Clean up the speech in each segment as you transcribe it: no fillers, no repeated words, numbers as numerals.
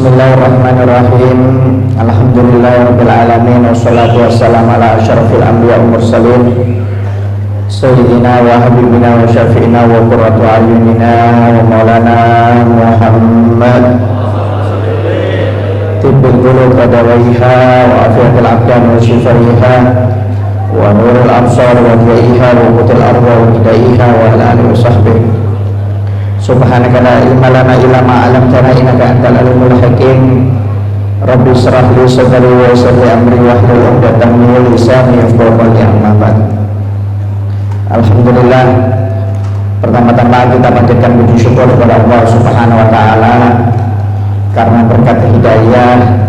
Bismillahirrahmanirrahim. Alhamdulillahirabbil alamin wassalatu wassalamu ala asyrafil anbiya'i wal mursalin sayyidina wa habibina wa syafi'ina wa qurratu a'yunina wa maulana Muhammad tibbul qulub wa dawaiha wa afiyatil abdan wa shifaiha wa nurul absar wa diyaiha wa qutil arwa wa hidaiha wa ala alihi wa sahbihi. Subhanaka la ilma lana illa ma 'allamtana innaka antal alimul hakim. Rabbi shrah li sadri wa yassir li amri wahlul 'uqdatam min lisani yafqahu qawli. Amma ba'd. Alhamdulillah, pertama-tama kita panjatkan puji syukur kepada Allah Subhanahu wa taala karena berkat hidayah,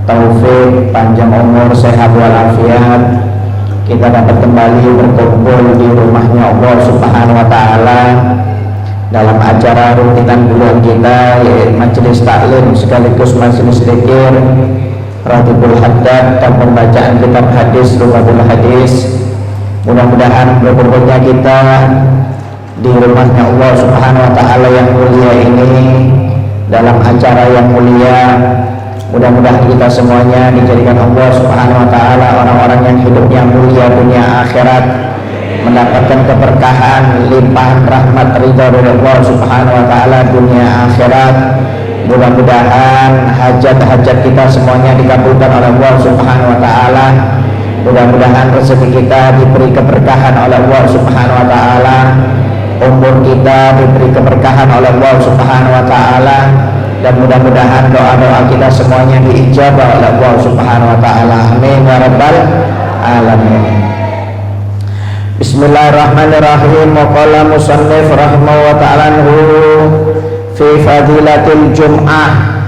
taufik, panjang umur, sehat walafiat, kita dapat kembali berkumpul di rumahnya Allah Subhanahu wa taala dalam acara rutinan bulan kita, yaitu majelis taklim sekaligus majelis zikir Ratibul Haddad dan pembacaan kitab hadis Rumatul Hadis. Mudah-mudahan berkumpulnya kita di rumahnya Allah Subhanahu wa taala yang mulia ini dalam acara yang mulia, mudah-mudahan kita semuanya dijadikan Allah Subhanahu wa taala orang-orang yang hidupnya mulia dunia akhirat, mendapatkan keberkahan, limpahan rahmat ridha dari Allah Subhanahu wa taala dunia akhirat. Mudah-mudahan hajat-hajat kita semuanya dikabulkan oleh Allah Subhanahu wa taala. Mudah-mudahan rezeki kita diberi keberkahan oleh Allah Subhanahu wa taala. Umur kita diberi keberkahan oleh Allah Subhanahu wa taala, dan mudah-mudahan doa-doa kita semuanya diijabah oleh Allah Subhanahu wa taala. Amin ya rabbal alamin. Bismillahirrahmanirrahim. Wa qala musannif rahimahu wa ta'ala anhu fi fadilatil jum'ah.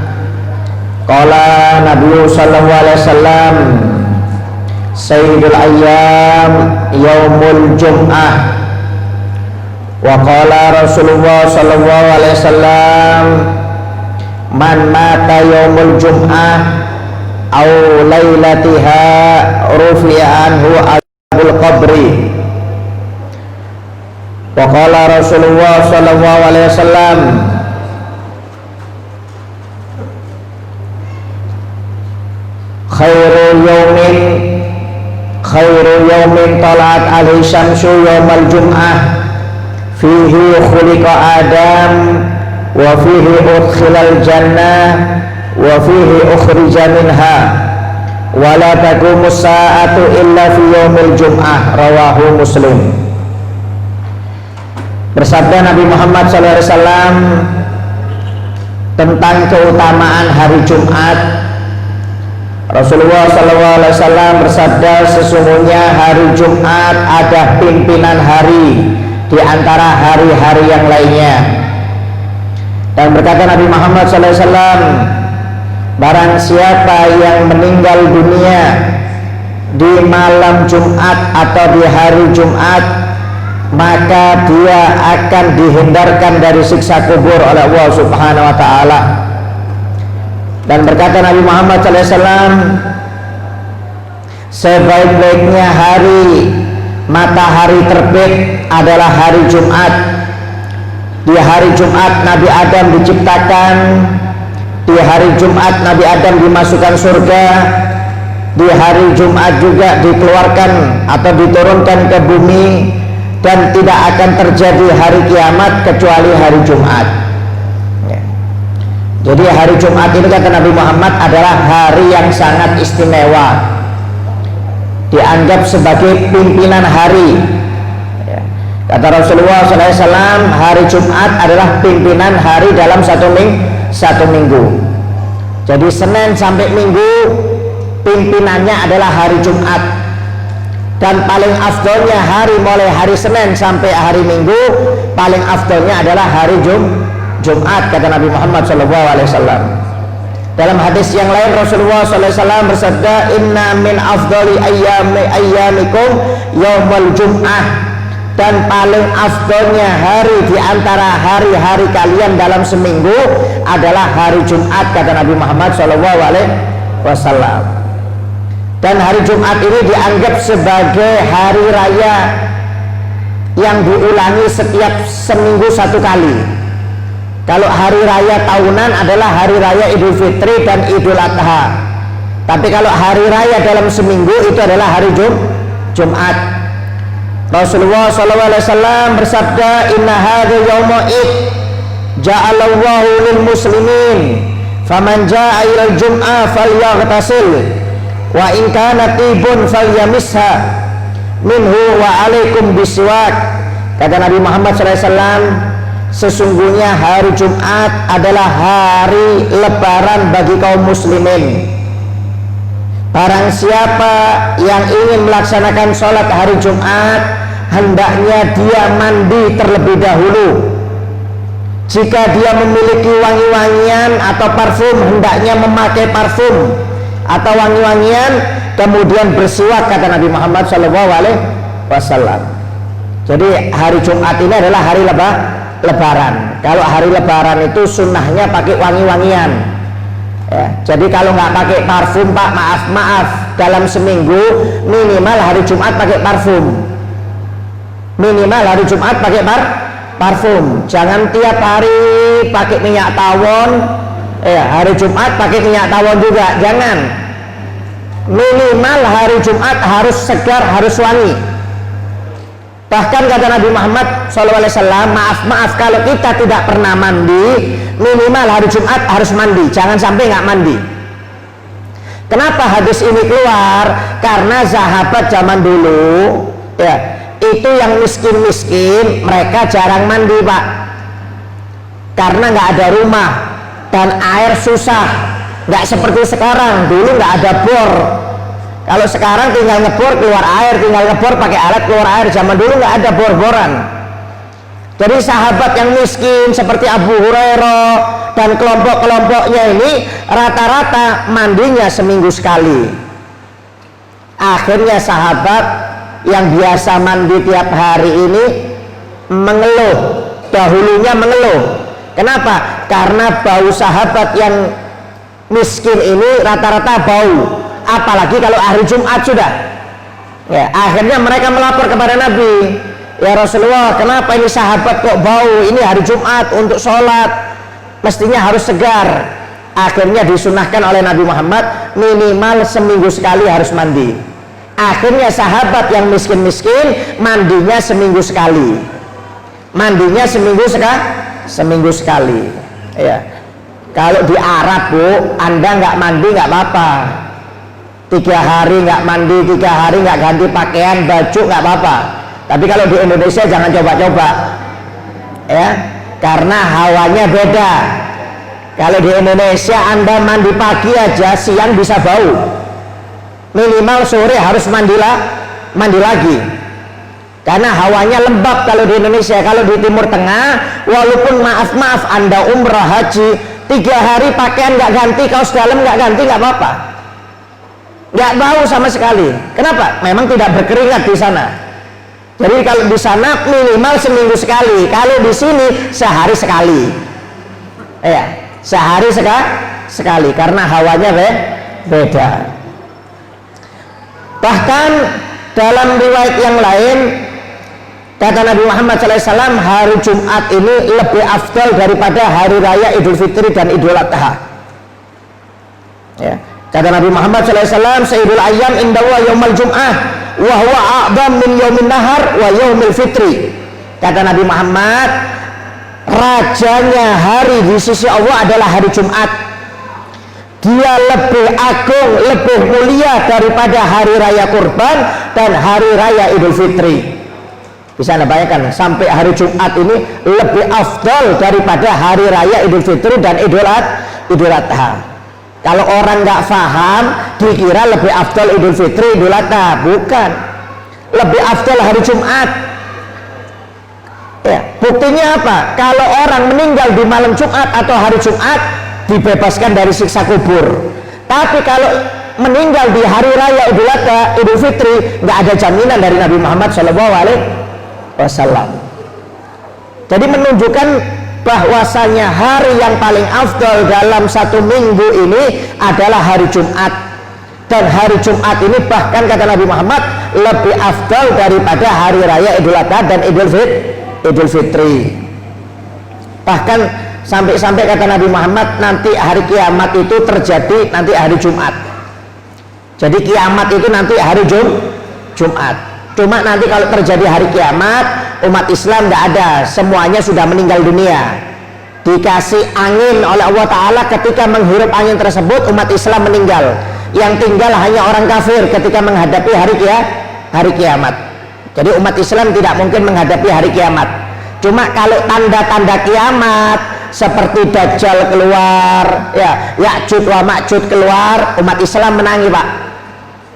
Qala Nabi sallallahu alaihi wasallam sayyidul ayyam yaumul jum'ah. Wa qala Rasulullah sallallahu alaihi wasallam man mata yaumul jum'ah aw lailatiha rufi'a anhu azabul qabri. Wa qala Rasulullah sallallahu alaihi wasallam khairu yawmin talat alaihi syamsu yawmal jum'ah fihi khuliqa Adam wa fihi udkhilal jannah wa fihi ukhrija minha wa la taqumus sa'atu illa fi yawmil jum'ah. Rawahu Muslim. Bersabda Nabi Muhammad SAW tentang keutamaan hari Jumat. Rasulullah SAW bersabda, sesungguhnya hari Jumat ada pimpinan hari di antara hari-hari yang lainnya. Dan berkata Nabi Muhammad SAW, barang siapa yang meninggal dunia di malam Jumat atau di hari Jumat, maka dia akan dihindarkan dari siksa kubur oleh Allah Subhanahu wa taala. Dan berkata Nabi Muhammad SAW, sebaik-baiknya hari matahari terbit adalah hari Jumat. Di hari Jumat Nabi Adam diciptakan, di hari Jumat Nabi Adam dimasukkan surga, di hari Jumat juga dikeluarkan atau diturunkan ke bumi, dan tidak akan terjadi hari kiamat kecuali hari Jumat. Jadi hari Jumat ini kata Nabi Muhammad adalah hari yang sangat istimewa, dianggap sebagai pimpinan hari. Kata Rasulullah SAW, hari Jumat adalah pimpinan hari dalam satu minggu. Jadi Senin sampai Minggu pimpinannya adalah hari Jumat. Dan paling afdolnya hari mulai hari Senin sampai hari Minggu, paling afdolnya adalah hari Jumat, kata Nabi Muhammad SAW. Dalam hadis yang lain Rasulullah SAW bersabda, inna min afdoli ayyamikum yaumul jum'ah. Dan paling afdolnya hari di antara hari-hari kalian dalam seminggu adalah hari Jumat, kata Nabi Muhammad SAW. Dan hari Jumat ini dianggap sebagai hari raya yang diulangi setiap seminggu satu kali. Kalau hari raya tahunan adalah hari raya Idul Fitri dan Idul Adha. Tapi kalau hari raya dalam seminggu itu adalah hari Jumat. Rasulullah SAW bersabda, "Inna hadza yauma id ja'alallahu lil muslimin, faman jaa'a ilal jum'ah falyaghtasil, wa in kana tibun falyamisha minhu wa alaikum biswak." Kata Nabi Muhammad SAW, sesungguhnya hari Jumat adalah hari lebaran bagi kaum muslimin. Barang siapa yang ingin melaksanakan sholat hari Jumat, hendaknya dia mandi terlebih dahulu. Jika dia memiliki wangi-wangian atau parfum, hendaknya memakai parfum atau wangi-wangian, kemudian bersiwak, kata Nabi Muhammad SAW. Jadi hari Jumat ini adalah hari lebaran. Kalau hari lebaran itu sunnahnya pakai wangi-wangian. Ya, jadi kalau nggak pakai parfum, Pak, maaf, dalam seminggu minimal hari Jumat pakai parfum. Minimal hari Jumat pakai parfum. Jangan tiap hari pakai minyak tawon. Ya, hari Jumat pakai minyak tawon juga. Jangan. Minimal hari Jumat harus segar, harus wangi. Bahkan kata Nabi Muhammad SAW, maaf kalau kita tidak pernah mandi, minimal hari Jumat harus mandi, jangan sampai nggak mandi. Kenapa hadis ini keluar? Karena sahabat zaman dulu, ya, itu yang miskin-miskin, mereka jarang mandi, Pak, karena nggak ada rumah dan air susah. Nggak seperti sekarang, dulu nggak ada bor. Kalau sekarang tinggal ngebor keluar air, tinggal ngebor pakai alat keluar air. Zaman dulu nggak ada bor-boran. Jadi sahabat yang miskin seperti Abu Hurairah dan kelompok-kelompoknya ini rata-rata mandinya seminggu sekali. Akhirnya sahabat yang biasa mandi tiap hari ini mengeluh. Dahulunya mengeluh. Kenapa? Karena bau sahabat yang miskin ini rata-rata bau. Apalagi kalau hari Jumat sudah, ya, akhirnya mereka melapor kepada Nabi, "Ya Rasulullah, kenapa ini sahabat kok bau? Ini hari Jumat untuk sholat, mestinya harus segar." Akhirnya disunahkan oleh Nabi Muhammad minimal seminggu sekali harus mandi. Akhirnya sahabat yang miskin-miskin mandinya seminggu sekali. Mandinya seminggu sekali. Ya. Kalau di Arab, Bu, Anda nggak mandi nggak apa-apa. 3 hari nggak mandi, 3 hari nggak ganti pakaian, baju, nggak apa-apa. Tapi kalau di Indonesia jangan coba-coba, ya, karena hawanya beda. Kalau di Indonesia Anda mandi pagi aja, siang bisa bau. Minimal sore harus mandi lagi. Karena hawanya lembab kalau di Indonesia. Kalau di Timur Tengah, walaupun maaf Anda umrah haji, 3 hari pakaian nggak ganti, kaos dalam nggak ganti, nggak apa-apa. Nggak bau sama sekali. Kenapa? Memang tidak berkeringat di sana. Jadi kalau di sana minimal seminggu sekali. Kalau di sini sehari sekali. Ya, sehari sekali karena hawanya beda. Bahkan dalam riwayat yang lain kata Nabi Muhammad SAW, hari Jumat ini lebih afdal daripada hari raya Idul Fitri dan Idul Adha. Ya. Kata Nabi Muhammad SAW, "Sayyidul ayyam indahu yaumul jum'ah wa huwa a'dham min yaumin nahar wa yaumil fitri." Kata Nabi Muhammad, rajanya hari di sisi Allah adalah hari Jumat. Dia lebih agung, lebih mulia daripada hari raya kurban dan hari raya Idul Fitri. Bisa Anda bayangkan, sampai hari Jumat ini lebih afdal daripada hari raya Idul Fitri dan Idul Adha. Kalau orang nggak paham, dikira lebih afdal Idul Fitri, Idul Adha. Bukan. Lebih afdal hari Jumat. Ya, buktinya apa? Kalau orang meninggal di malam Jumat atau hari Jumat, dibebaskan dari siksa kubur. Tapi kalau meninggal di hari raya Idul Adha, Idul Fitri, nggak ada jaminan dari Nabi Muhammad SAW. Jadi menunjukkan bahwasanya hari yang paling afdal dalam satu minggu ini adalah hari Jumat. Dan hari Jumat ini bahkan kata Nabi Muhammad lebih afdal daripada hari raya Idul Adha dan Idul Fitri. Bahkan sampai-sampai kata Nabi Muhammad nanti hari kiamat itu terjadi nanti hari Jumat. Jadi kiamat itu nanti hari Jumat. Cuma nanti kalau terjadi hari kiamat, umat Islam nggak ada, semuanya sudah meninggal dunia. Dikasih angin oleh Allah Ta'ala, ketika menghirup angin tersebut umat Islam meninggal. Yang tinggal hanya orang kafir ketika menghadapi hari kiamat. Jadi umat Islam tidak mungkin menghadapi hari kiamat. Cuma kalau tanda-tanda kiamat seperti Dajjal keluar, ya Ya'juj wa Ma'juj keluar, umat Islam menangi, Pak.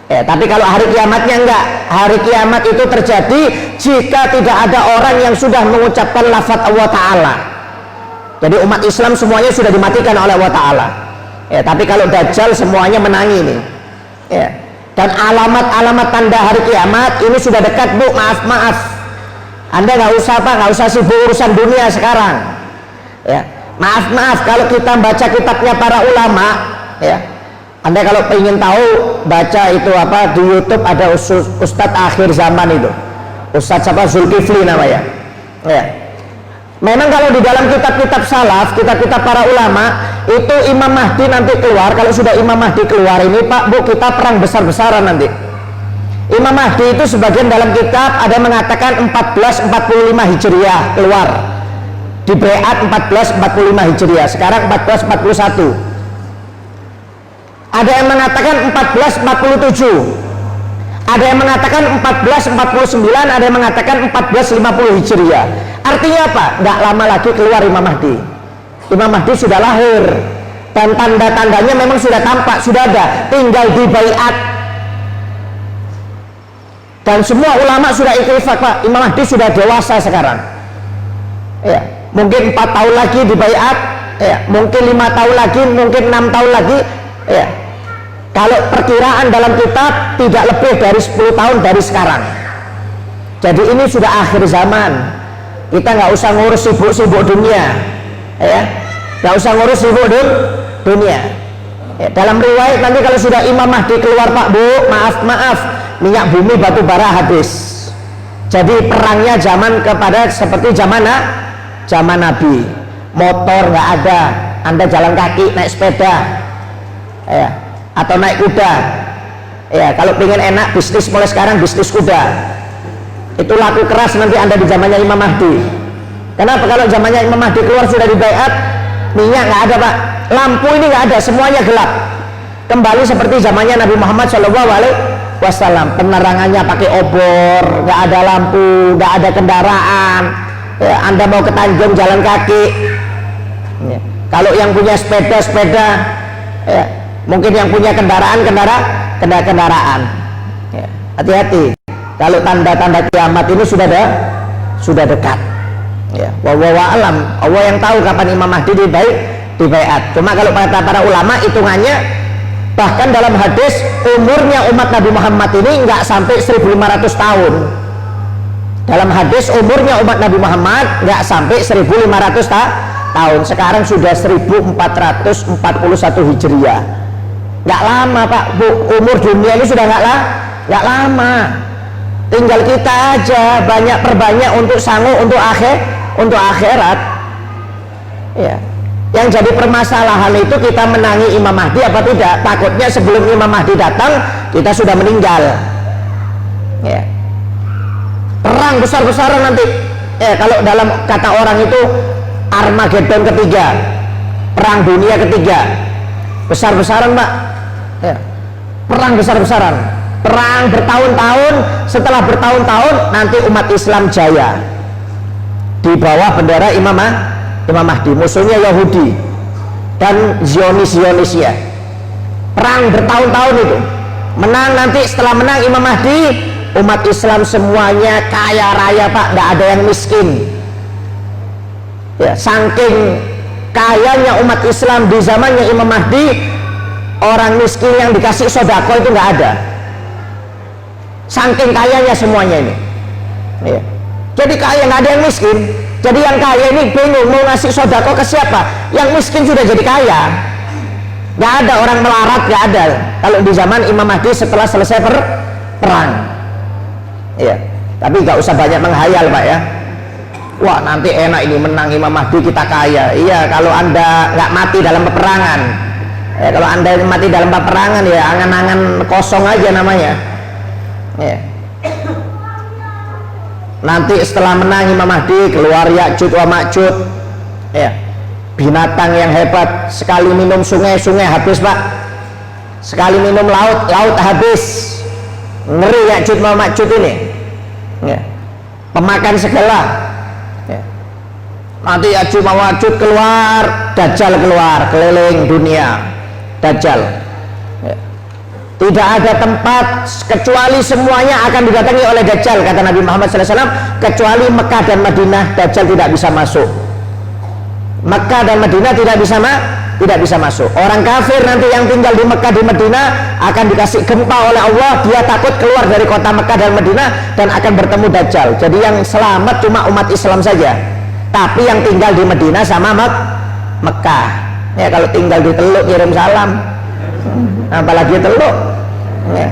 Ya, tapi kalau hari kiamatnya enggak. Hari kiamat itu terjadi jika tidak ada orang yang sudah mengucapkan lafaz Allah Ta'ala. Jadi umat Islam semuanya sudah dimatikan oleh Allah Ta'ala. Ya, tapi kalau Dajjal semuanya menangi nih. Ya. Dan alamat-alamat tanda hari kiamat ini sudah dekat, Bu. Maaf. Anda nggak usah sibuk urusan dunia sekarang. Ya. Maaf kalau kita baca kitabnya para ulama, ya. Anda kalau ingin tahu, baca itu apa di YouTube, ada Ustadz akhir zaman itu, Ustadz siapa, Zulkifli namanya. Ya. Memang kalau di dalam kitab-kitab salaf, kitab-kitab para ulama, itu Imam Mahdi nanti keluar. Kalau sudah Imam Mahdi keluar ini, Pak, Bu, kita perang besar-besaran nanti. Imam Mahdi itu sebagian dalam kitab ada mengatakan 1445 Hijriah keluar. Di Bai'at 1445 Hijriah, sekarang 1441. Ada yang mengatakan 1447. Ada yang mengatakan 1449, ada yang mengatakan 1450 Hijriah. Artinya apa? Nggak lama lagi keluar Imam Mahdi. Imam Mahdi sudah lahir dan tanda-tandanya memang sudah tampak, sudah ada, tinggal di baiat. Dan semua ulama sudah ittifaq, Pak, Imam Mahdi sudah dewasa sekarang. Ya, mungkin 4 tahun lagi di baiat, ya, mungkin 5 tahun lagi, mungkin 6 tahun lagi, ya. Kalau perkiraan dalam kitab tidak lebih dari 10 tahun dari sekarang. Jadi ini sudah akhir zaman. Kita nggak usah ngurus sibuk-sibuk dunia, ya. Nggak usah ngurus sibuk dunia. Ya, dalam riwayat nanti kalau sudah Imam Mahdi keluar, Pak, Bu, maaf, minyak bumi batu bara habis. Jadi perangnya zaman kepada seperti zaman Nabi. Motor nggak ada, Anda jalan kaki, naik sepeda, ya, atau naik kuda. Ya, kalau pengen enak bisnis mulai sekarang bisnis kuda. Itu laku keras nanti Anda di zamannya Imam Mahdi. Kenapa? Kalau zamannya Imam Mahdi keluar sudah di baiat, minyak nggak ada, Pak, lampu ini nggak ada, semuanya gelap. Kembali seperti zamannya Nabi Muhammad SAW, penerangannya pakai obor, nggak ada lampu, nggak ada kendaraan. Ya, Anda mau ke Tanjung jalan kaki. Ya. Kalau yang punya sepeda, ya. Mungkin yang punya kendaraan. Ya. Hati-hati. Kalau tanda-tanda kiamat ini sudah dekat. Ya, wallahu alam. Allah yang tahu kapan Imam Mahdi di baiat. Cuma kalau kata para ulama hitungannya, bahkan dalam hadis umurnya umat Nabi Muhammad ini nggak sampai 1500 tahun. Dalam hadis umurnya umat Nabi Muhammad nggak sampai 1500 tahun. Sekarang sudah 1441 Hijriah. Nggak lama, Pak, Bu, umur dunia ini sudah nggak lama. Tinggal kita aja perbanyak untuk sanggup untuk akhirat. Ya. Yang jadi permasalahan itu kita menangi Imam Mahdi apa tidak. Takutnya sebelum Imam Mahdi datang kita sudah meninggal. Ya. Perang besar-besaran nanti. Ya, kalau dalam kata orang itu Armageddon ketiga, perang dunia ketiga, besar-besaran, Pak. Ya. Perang besar-besaran. Perang bertahun-tahun, setelah bertahun-tahun nanti umat Islam jaya di bawah bendera Imam Mahdi. Musuhnya Yahudi dan Zionis-Zionisnya. Perang bertahun-tahun itu menang. Nanti setelah menang Imam Mahdi, umat Islam semuanya kaya raya, Pak, nggak ada yang miskin. Ya, saking kayanya umat Islam di zamannya Imam Mahdi, orang miskin yang dikasih sodako itu nggak ada. Saking kayanya semuanya ini. Ya. Jadi kaya, nggak ada yang miskin. Jadi yang kaya ini bingung mau ngasih sodako ke siapa. Yang miskin sudah jadi kaya. Nggak ada orang melarat, nggak ada. Kalau di zaman Imam Mahdi setelah selesai perang. Ya. Tapi nggak usah banyak menghayal, Pak, ya. wah nanti enak ini menang Imam Mahdi kita kaya. Iya, kalau anda nggak mati dalam peperangan. Kalau anda mati dalam peperangan ya angan-angan kosong aja namanya. Ya. Nanti setelah menang Imam Mahdi keluar Ya'juj wa Ma'juj. Ya. Binatang yang hebat, sekali minum sungai habis pak, sekali minum laut habis. Ngeri Ya'juj wa Ma'juj ini. Ya. Pemakan segala. Ya. Nanti Ya'juj wa Ma'juj keluar, Dajjal keluar keliling dunia. Dajjal. Ya. Tidak ada tempat kecuali semuanya akan didatangi oleh Dajjal, kata Nabi Muhammad SAW, kecuali Mekah dan Madinah Dajjal tidak bisa masuk. Mekah dan Madinah tidak bisa masuk. Orang kafir nanti yang tinggal di Mekah di Madinah akan dikasih gempa oleh Allah, dia takut keluar dari kota Mekah dan Madinah dan akan bertemu Dajjal. Jadi yang selamat cuma umat Islam saja, tapi yang tinggal di Madinah sama Mekah. Ya, kalau tinggal di Teluk kirim salam, apalagi Teluk, ya,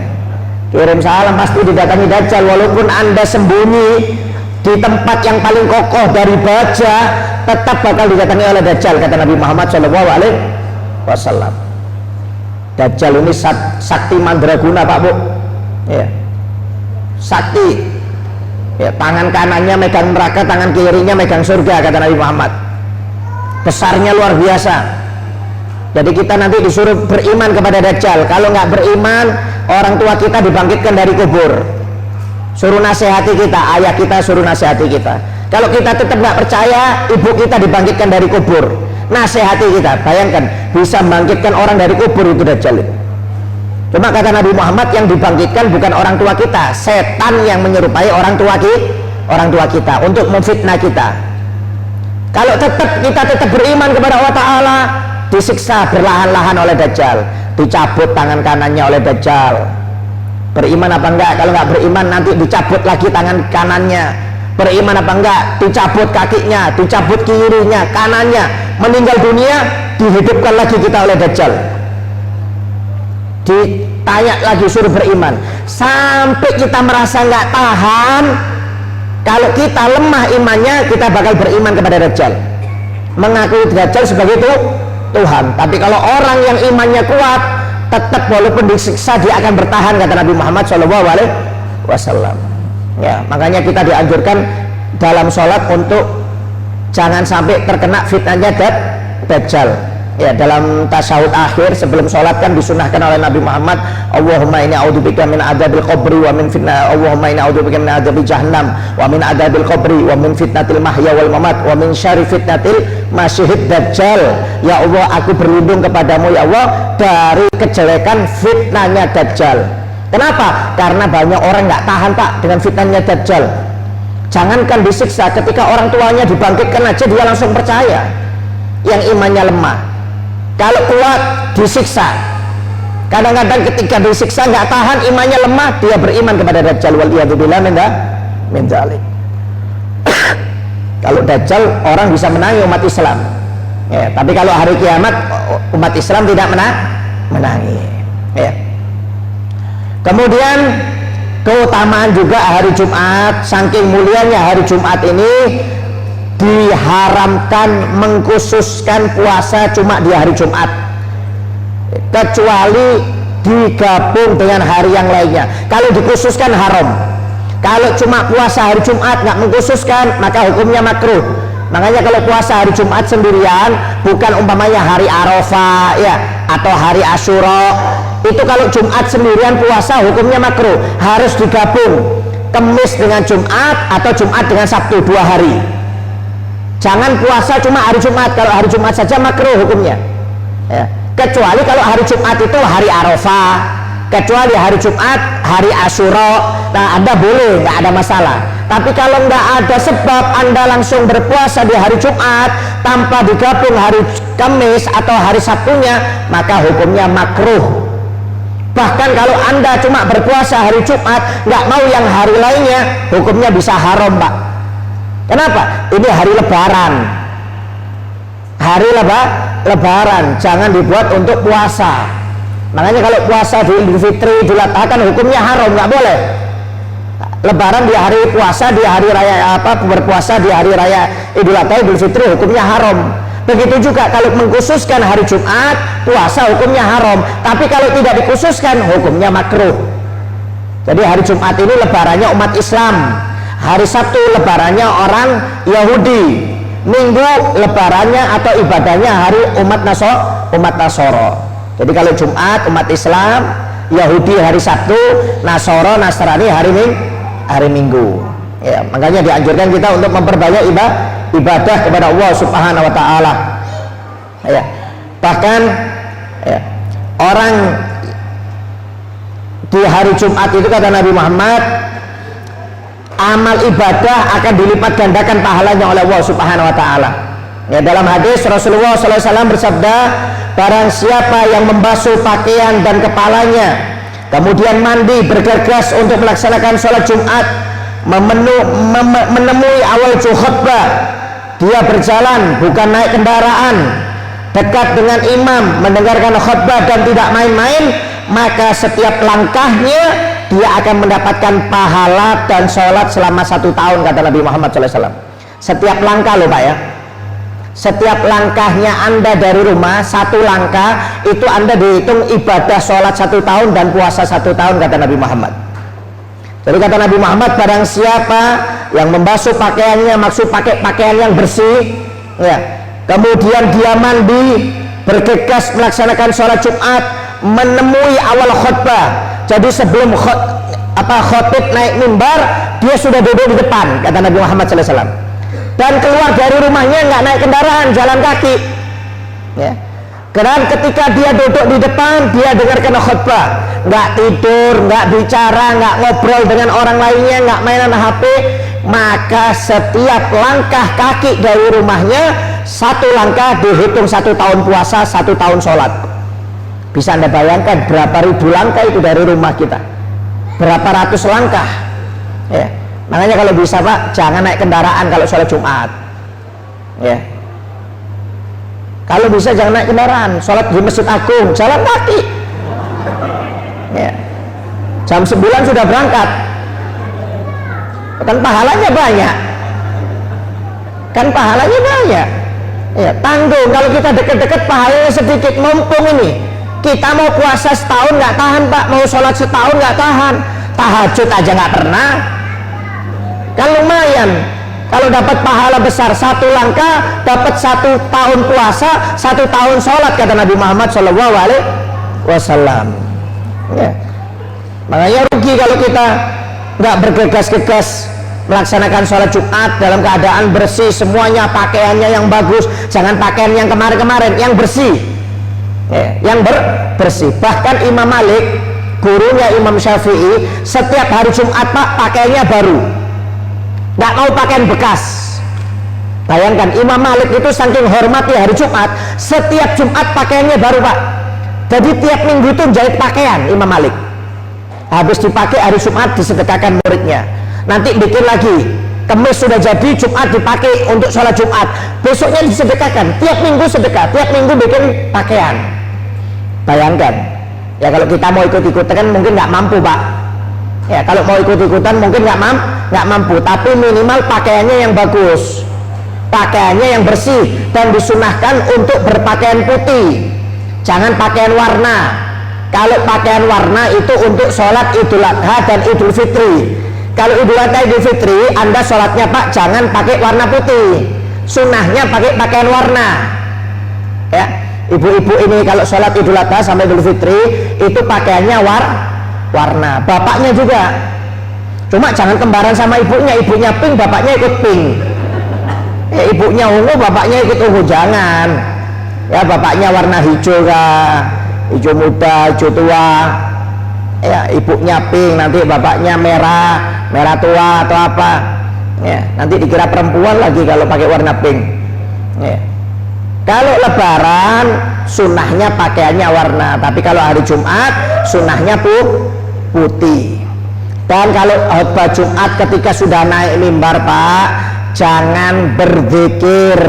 kirim salam pasti didatangi Dajjal. Walaupun anda sembunyi di tempat yang paling kokoh dari baja, tetap bakal didatangi oleh Dajjal, kata Nabi Muhammad SAW. Dajjal ini sakti mandraguna pak bu, ya. Sakti, ya, tangan kanannya megang neraka, tangan kirinya megang surga, kata Nabi Muhammad. Besarnya luar biasa. Jadi kita nanti disuruh beriman kepada Dajjal. Kalau nggak beriman, orang tua kita dibangkitkan dari kubur, suruh nasihati kita, ayah kita suruh nasihati kita. Kalau kita tetap nggak percaya, ibu kita dibangkitkan dari kubur, nasihati kita. Bayangkan, bisa membangkitkan orang dari kubur itu Dajjal. Cuma kata Nabi Muhammad, yang dibangkitkan bukan orang tua kita, setan yang menyerupai orang tua kita untuk memfitnah kita. Kalau kita tetap beriman kepada Allah Ta'ala, disiksa berlahan-lahan oleh Dajjal, dicabut tangan kanannya oleh Dajjal. Beriman apa enggak? Kalau enggak beriman nanti dicabut lagi tangan kanannya. Beriman apa enggak? Dicabut kakinya, dicabut kirinya, kanannya. Meninggal dunia, dihidupkan lagi kita oleh Dajjal. Ditanya lagi, suruh beriman. Sampai kita merasa enggak tahan, kalau kita lemah imannya, kita bakal beriman kepada Dajjal, mengakui Dajjal sebagai Tuhan. Tapi kalau orang yang imannya kuat, tetap walaupun disiksa dia akan bertahan, kata Nabi Muhammad SAW. Ya, makanya kita dianjurkan dalam sholat untuk jangan sampai terkena fitnahnya Dajjal. Ya, dalam tasyahud akhir sebelum sholat kan disunahkan oleh Nabi Muhammad, Allahumma inni a'udzubika min adzabil qabri wa min fitnah, Allahumma inni a'udzubika min adzabil jahannam wa min adzabil qabri wa min fitnatil mahya wal mamat wa min syarri fitnatil masyihid Dajjal. Ya Allah, aku berlindung kepadamu ya Allah dari kejelekan fitnahnya Dajjal. Kenapa? Karena banyak orang nggak tahan pak dengan fitnahnya Dajjal. Jangankan disiksa, ketika orang tuanya dibangkitkan aja dia langsung percaya, yang imannya lemah. Kalau kuat disiksa, kadang-kadang ketika disiksa nggak tahan, imannya lemah, dia beriman kepada Dajjal. Waliyadzubillah min dzalik. Kalau Dajjal orang bisa menangi umat Islam, ya, tapi kalau hari kiamat umat Islam tidak menangi. Ya. Kemudian keutamaan juga hari Jumat, saking mulianya hari Jumat ini, diharamkan mengkhususkan puasa cuma di hari Jumat, kecuali digabung dengan hari yang lainnya. Kalau dikhususkan haram. Kalau cuma puasa hari Jumat nggak mengkhususkan, maka hukumnya makruh. Makanya kalau puasa hari Jumat sendirian, bukan umpamanya hari Arafah ya atau hari Asyura, itu kalau Jumat sendirian puasa hukumnya makruh. Harus digabung Kamis dengan Jumat atau Jumat dengan Sabtu, 2 hari. Jangan puasa cuma hari Jumat. Kalau hari Jumat saja makruh hukumnya ya. Kecuali kalau hari Jumat itu hari Arafah, kecuali hari Jumat hari Asyura, nah Anda boleh, nggak ada masalah. Tapi kalau nggak ada sebab Anda langsung berpuasa di hari Jumat tanpa digabung hari Kamis atau hari Sabtunya, maka hukumnya makruh. Bahkan kalau Anda cuma berpuasa hari Jumat, nggak mau yang hari lainnya, hukumnya bisa haram pak. Kenapa? Ini hari Lebaran, hari Lebaran, jangan dibuat untuk puasa. Makanya kalau puasa di Idul Fitri, Idul Adha kan hukumnya haram, nggak boleh. Lebaran di hari puasa, di hari raya berpuasa di hari raya Idul Adha, Idul Fitri hukumnya haram. Begitu juga kalau mengkhususkan hari Jumat puasa hukumnya haram, tapi kalau tidak dikhususkan hukumnya makruh. Jadi hari Jumat ini lebarannya umat Islam, hari Sabtu lebarannya orang Yahudi, Minggu lebarannya atau ibadahnya hari umat Nasoro. Jadi kalau Jumat umat Islam, Yahudi hari Sabtu, Nasoro Nasrani hari Minggu. Ya, makanya dianjurkan kita untuk memperbanyak ibadah kepada Allah Subhanahu wa taala. Ya. Bahkan ya, orang di hari Jumat itu kata Nabi Muhammad, amal ibadah akan dilipat gandakan pahalanya oleh Allah Subhanahu wa taala. Ya, dalam hadis Rasulullah SAW bersabda, barang siapa yang membasuh pakaian dan kepalanya, kemudian mandi bergegas untuk melaksanakan sholat Jumat, menemui awal khutbah, dia berjalan bukan naik kendaraan, dekat dengan imam mendengarkan khutbah dan tidak main-main, maka setiap langkahnya dia akan mendapatkan pahala dan sholat selama 1 tahun, kata Nabi Muhammad SAW. Setiap langkah loh Pak ya, setiap langkahnya Anda dari rumah, 1 langkah itu Anda dihitung ibadah sholat 1 tahun dan puasa 1 tahun, kata Nabi Muhammad. Jadi kata Nabi Muhammad, barang siapa yang membasuh pakaiannya, maksud pakai pakaian yang bersih ya, kemudian dia mandi bergegas melaksanakan sholat Jumat, menemui awal khutbah, jadi sebelum khotib naik mimbar dia sudah duduk di depan, kata Nabi Muhammad SAW, dan keluar dari rumahnya nggak naik kendaraan, jalan kaki ya. Karena ketika dia duduk di depan, dia dengarkan khutbah, nggak tidur, nggak bicara, nggak ngobrol dengan orang lainnya, nggak mainan HP, maka setiap langkah kaki dari rumahnya, 1 langkah dihitung 1 tahun puasa, 1 tahun sholat. Bisa Anda bayangkan berapa ribu langkah itu dari rumah kita, berapa ratus langkah ya. Makanya kalau bisa Pak, jangan naik kendaraan kalau sholat Jumat ya. Kalau bisa jangan naik kendaraan, sholat di Masjid Agung, jalan kaki ya. Jam 9 sudah berangkat, kan pahalanya banyak, ya. Tanggung kalau kita deket-deket pahalanya sedikit. Mumpung ini kita mau puasa setahun nggak tahan Pak, mau sholat setahun nggak tahan, tahajud aja nggak pernah, kan lumayan. Kalau dapat pahala besar, 1 langkah dapat 1 tahun puasa, 1 tahun sholat, kata Nabi Muhammad SAW ya. Makanya rugi kalau kita nggak bergegas-gegas melaksanakan sholat Jumat dalam keadaan bersih semuanya, pakaiannya yang bagus, jangan pakaian yang kemarin-kemarin, yang bersih ya, yang bersih. Bahkan Imam Malik, gurunya Imam Syafi'i, setiap hari Jumat Pak pakaiannya baru, nggak mau pakaian bekas. Bayangkan Imam Malik itu saking hormati hari Jumat, setiap Jumat pakaiannya baru Pak. Jadi tiap minggu itu jahit pakaian Imam Malik, habis dipakai hari Jumat disedekahkan muridnya, nanti bikin lagi, Kemis sudah jadi, Jumat dipakai untuk sholat Jumat, besoknya disedekahkan, tiap minggu sedekah, tiap minggu bikin pakaian. Bayangkan ya, kalau kita mau ikut-ikutan kan mungkin nggak mampu Pak ya, kalau mau ikut-ikutan mungkin nggak mampu, tapi minimal pakaiannya yang bagus, pakaiannya yang bersih, dan disunahkan untuk berpakaian putih, jangan pakaian warna. Kalau pakaian warna itu untuk sholat Idul Adha dan Idul Fitri. Kalau Idul Adha Idul Fitri Anda sholatnya Pak jangan pakai warna putih, sunnahnya pakai pakaian warna ya. Ibu-ibu ini kalau sholat Idul Adha sampai Idul Fitri itu pakaiannya warna, bapaknya juga, cuma jangan kembaran sama ibunya pink, bapaknya ikut pink ya, ibunya ungu, bapaknya ikut ungu, jangan ya. Bapaknya warna hijau kah, hijau muda, hijau tua ya, ibunya pink, nanti bapaknya merah tua atau apa ya, nanti dikira perempuan lagi kalau pakai warna pink ya. Kalau lebaran sunnahnya pakaiannya warna, tapi kalau hari Jumat sunnahnya putih. Dan kalau khutbah Jumat ketika sudah naik mimbar Pak, jangan berzikir.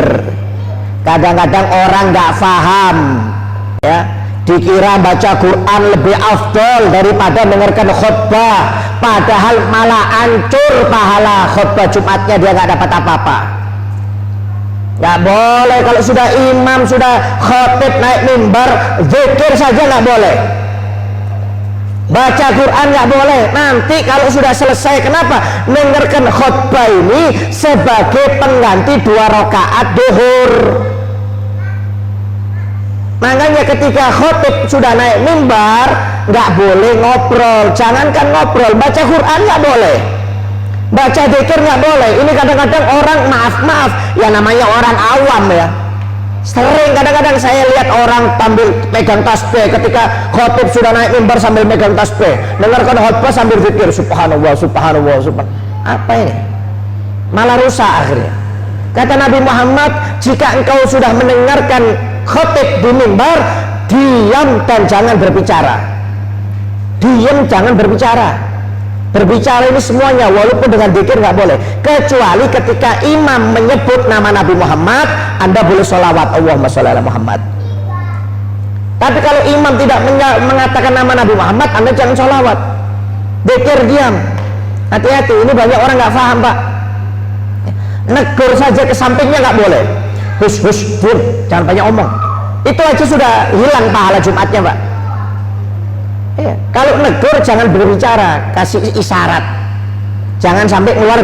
Kadang-kadang orang nggak paham ya, dikira baca Quran lebih afdol daripada dengarkan khutbah, padahal malah hancur pahala khutbah Jumatnya, dia nggak dapat apa-apa. Nggak boleh kalau sudah imam, sudah khatib naik mimbar, zikir saja nggak boleh, baca Quran nggak boleh. Nanti kalau sudah selesai, kenapa? Dengarkan khutbah ini sebagai pengganti 2 rakaat duhur. Makanya ketika khotib sudah naik mimbar, nggak boleh ngobrol. Jangankan ngobrol, baca Quran nggak boleh, baca dzikir nggak boleh. Ini kadang-kadang orang, maaf ya, namanya orang awam ya, sering kadang-kadang saya lihat orang sambil pegang tasbih. Ketika khotib sudah naik mimbar sambil megang tasbih, dengarkan khutbah sambil zikir, subhanallah, subhanallah, subhanallah. Apa ini? Malah rusak akhirnya. Kata Nabi Muhammad, jika engkau sudah mendengarkan khotib di mimbar, diam dan jangan berbicara. Diam, jangan berbicara. Berbicara ini semuanya, walaupun dengan dzikir nggak boleh, kecuali ketika imam menyebut nama Nabi Muhammad, Anda boleh sholawat, Allahumma sholli ala Muhammad. Tapi kalau imam tidak mengatakan nama Nabi Muhammad, Anda jangan sholawat. Dzikir, diam. Hati-hati, ini banyak orang nggak paham, Pak. Negur saja ke sampingnya nggak boleh. Hush, diam, jangan banyak omong. Itu aja sudah hilang pahala Jumatnya, Pak. Ya, kalau negur jangan berbicara, kasih isyarat, jangan sampai keluar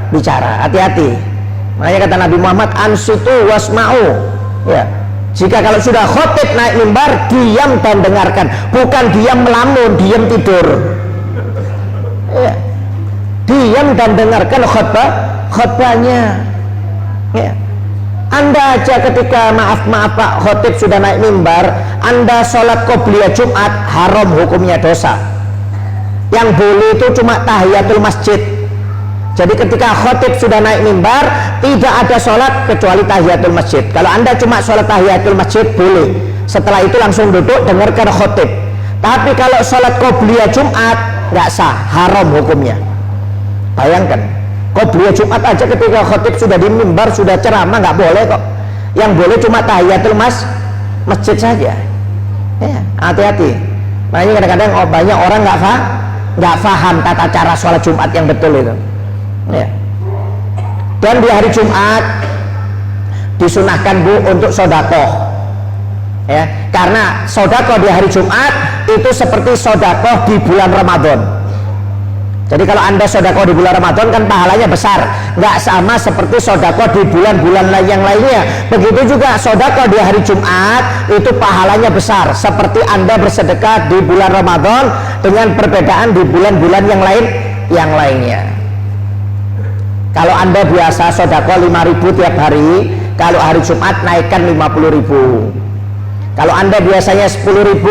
bicara. Hati-hati. Makanya kata Nabi Muhammad, ansitu wasma'u. Ya, jika kalau sudah khotib naik mimbar, diam dan dengarkan, bukan diam melamun, diam tidur. Ya, diam dan dengarkan khutbahnya. Ya. Anda aja ketika maaf Pak khotib sudah naik mimbar, Anda sholat qobliyah Jumat, haram hukumnya, dosa. Yang boleh itu cuma tahiyatul masjid. Jadi ketika khotib sudah naik mimbar, tidak ada sholat kecuali tahiyatul masjid. Kalau Anda cuma sholat tahiyatul masjid boleh, setelah itu langsung duduk dengarkan khotib. Tapi kalau sholat qobliyah Jumat nggak sah, haram hukumnya. Bayangkan, qobliyah Jumat aja ketika khotib sudah di mimbar, sudah ceramah, nggak boleh kok. Yang boleh cuma tahiyatul masjid saja. Ya, hati-hati. Makanya kadang-kadang banyak orang nggak paham tata cara sholat Jumat yang betul itu. Ya. Dan di hari Jumat disunahkan Bu untuk sodakoh. Ya, karena sodakoh di hari Jumat itu seperti sodakoh di bulan Ramadan. Jadi kalau Anda sodakoh di bulan Ramadan kan pahalanya besar, nggak sama seperti sodakoh di bulan-bulan yang lainnya. Begitu juga sodakoh di hari Jumat itu pahalanya besar, seperti Anda bersedekah di bulan Ramadan dengan perbedaan di bulan-bulan yang lainnya. Kalau Anda biasa sodakoh 5.000 tiap hari, kalau hari Jumat naikkan 50.000. Kalau Anda biasanya 10.000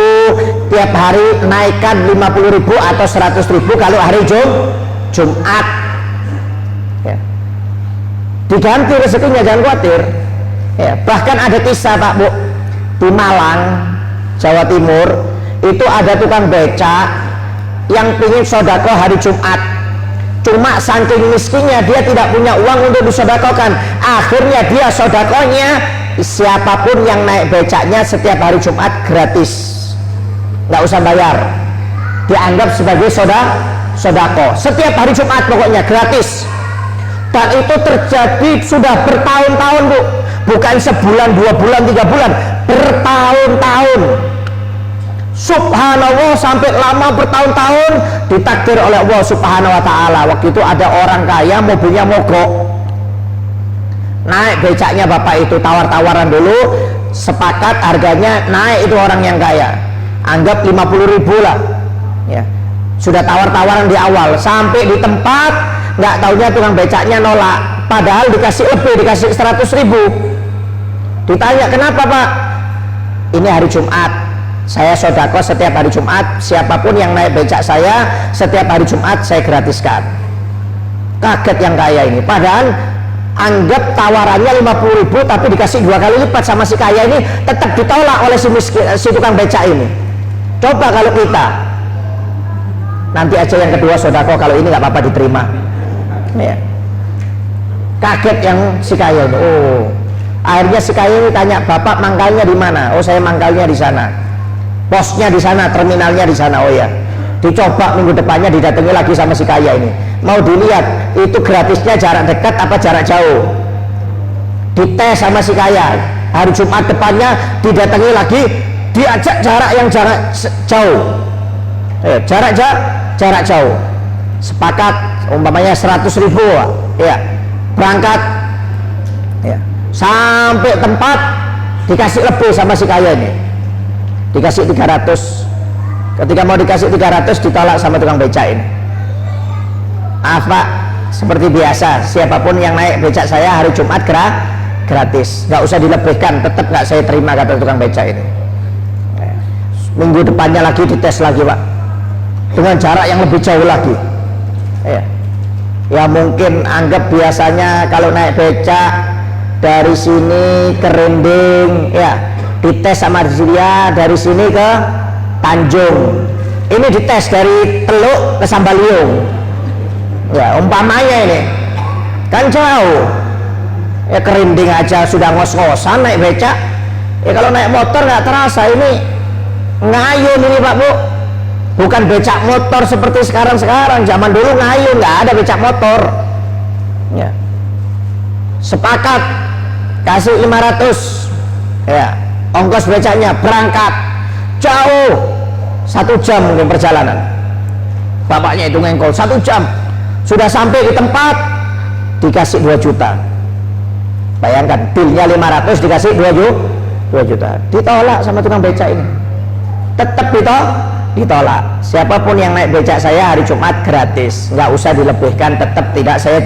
tiap hari, naikkan 50.000 atau 100.000 kalau hari Jumat. Ya. Diganti rezekinya, jangan khawatir. Ya. Bahkan ada kisah Pak Bu, di Malang, Jawa Timur, itu ada tukang becak yang ingin sodakoh hari Jumat. Cuma saking miskinnya dia tidak punya uang untuk disodakohkan. Akhirnya dia sodakohnya, siapapun yang naik becaknya setiap hari Jumat gratis, nggak usah bayar, dianggap sebagai sodakoh setiap hari Jumat, pokoknya gratis. Dan itu terjadi sudah bertahun-tahun Bu, bukan sebulan, 2 bulan, 3 bulan, bertahun-tahun. Subhanallah, sampai lama bertahun-tahun ditakdir oleh Allah Subhanahu wa ta'ala. Waktu itu ada orang kaya mobilnya mogok, naik becaknya bapak itu, tawar-tawaran dulu, sepakat harganya naik, itu orang yang kaya, anggap 50.000 lah ya. Sudah tawar-tawaran di awal, sampai di tempat nggak taunya tukang becaknya nolak, padahal dikasih lebih, dikasih 100.000. Ditanya, kenapa Pak? Ini hari Jumat, saya sodakoh setiap hari Jumat, siapapun yang naik becak saya setiap hari Jumat saya gratiskan. Kaget yang kaya ini, padahal anggap tawarannya 50.000 tapi dikasih 2 kali lipat sama si kaya ini, tetap ditolak oleh si tukang becak ini. Coba kalau kita nanti aja yang kedua sodakoh, kalau ini nggak apa-apa diterima ya. Kaget yang si kaya ini. Oh, akhirnya si kaya ini tanya, bapak mangkalnya di mana? Oh, saya mangkalnya di sana. posnya di sana, terminalnya di sana. Oh ya, dicoba minggu depannya didatangi lagi sama si kaya ini, mau dilihat itu gratisnya jarak dekat apa jarak jauh. Dites sama si kaya, hari Jumat depannya didatangi lagi, diajak jarak yang jarak jauh, jarak jauh, sepakat umpamanya 100.000 ya, berangkat ya, sampai tempat dikasih lebih sama si kaya ini, dikasih 300. Ketika mau dikasih 300 ditolak sama tukang becak ini. Maaf Pak, seperti biasa siapapun yang naik becak saya hari Jumat gratis, nggak usah dilebihkan, tetap nggak saya terima, kata tukang becak ini. Minggu depannya lagi dites lagi Pak, dengan jarak yang lebih jauh lagi. Ya mungkin anggap biasanya kalau naik becak dari sini ke Rending ya dites sama dia dari sini ke Tanjung, ini dites dari Teluk ke Sambaliung ya umpamanya, ini kan jauh ya, ke Rending aja sudah ngos-ngosan naik becak ya, kalau naik motor nggak terasa, ini ngayun ini Pak Bu, bukan becak motor seperti sekarang. Zaman dulu ngayun, nggak ada becak motor ya. Sepakat kasih 500 ya, ongkos becaknya, berangkat jauh 1 jam mungkin perjalanan, bapaknya itu ngengkol 1 jam, sudah sampai di tempat dikasih 2 juta. Bayangkan bilnya 500 dikasih 2 juta, ditolak sama tukang becak ini, tetap ditolak. Siapapun yang naik becak saya hari Jumat gratis, nggak usah dilebihkan, tetap tidak saya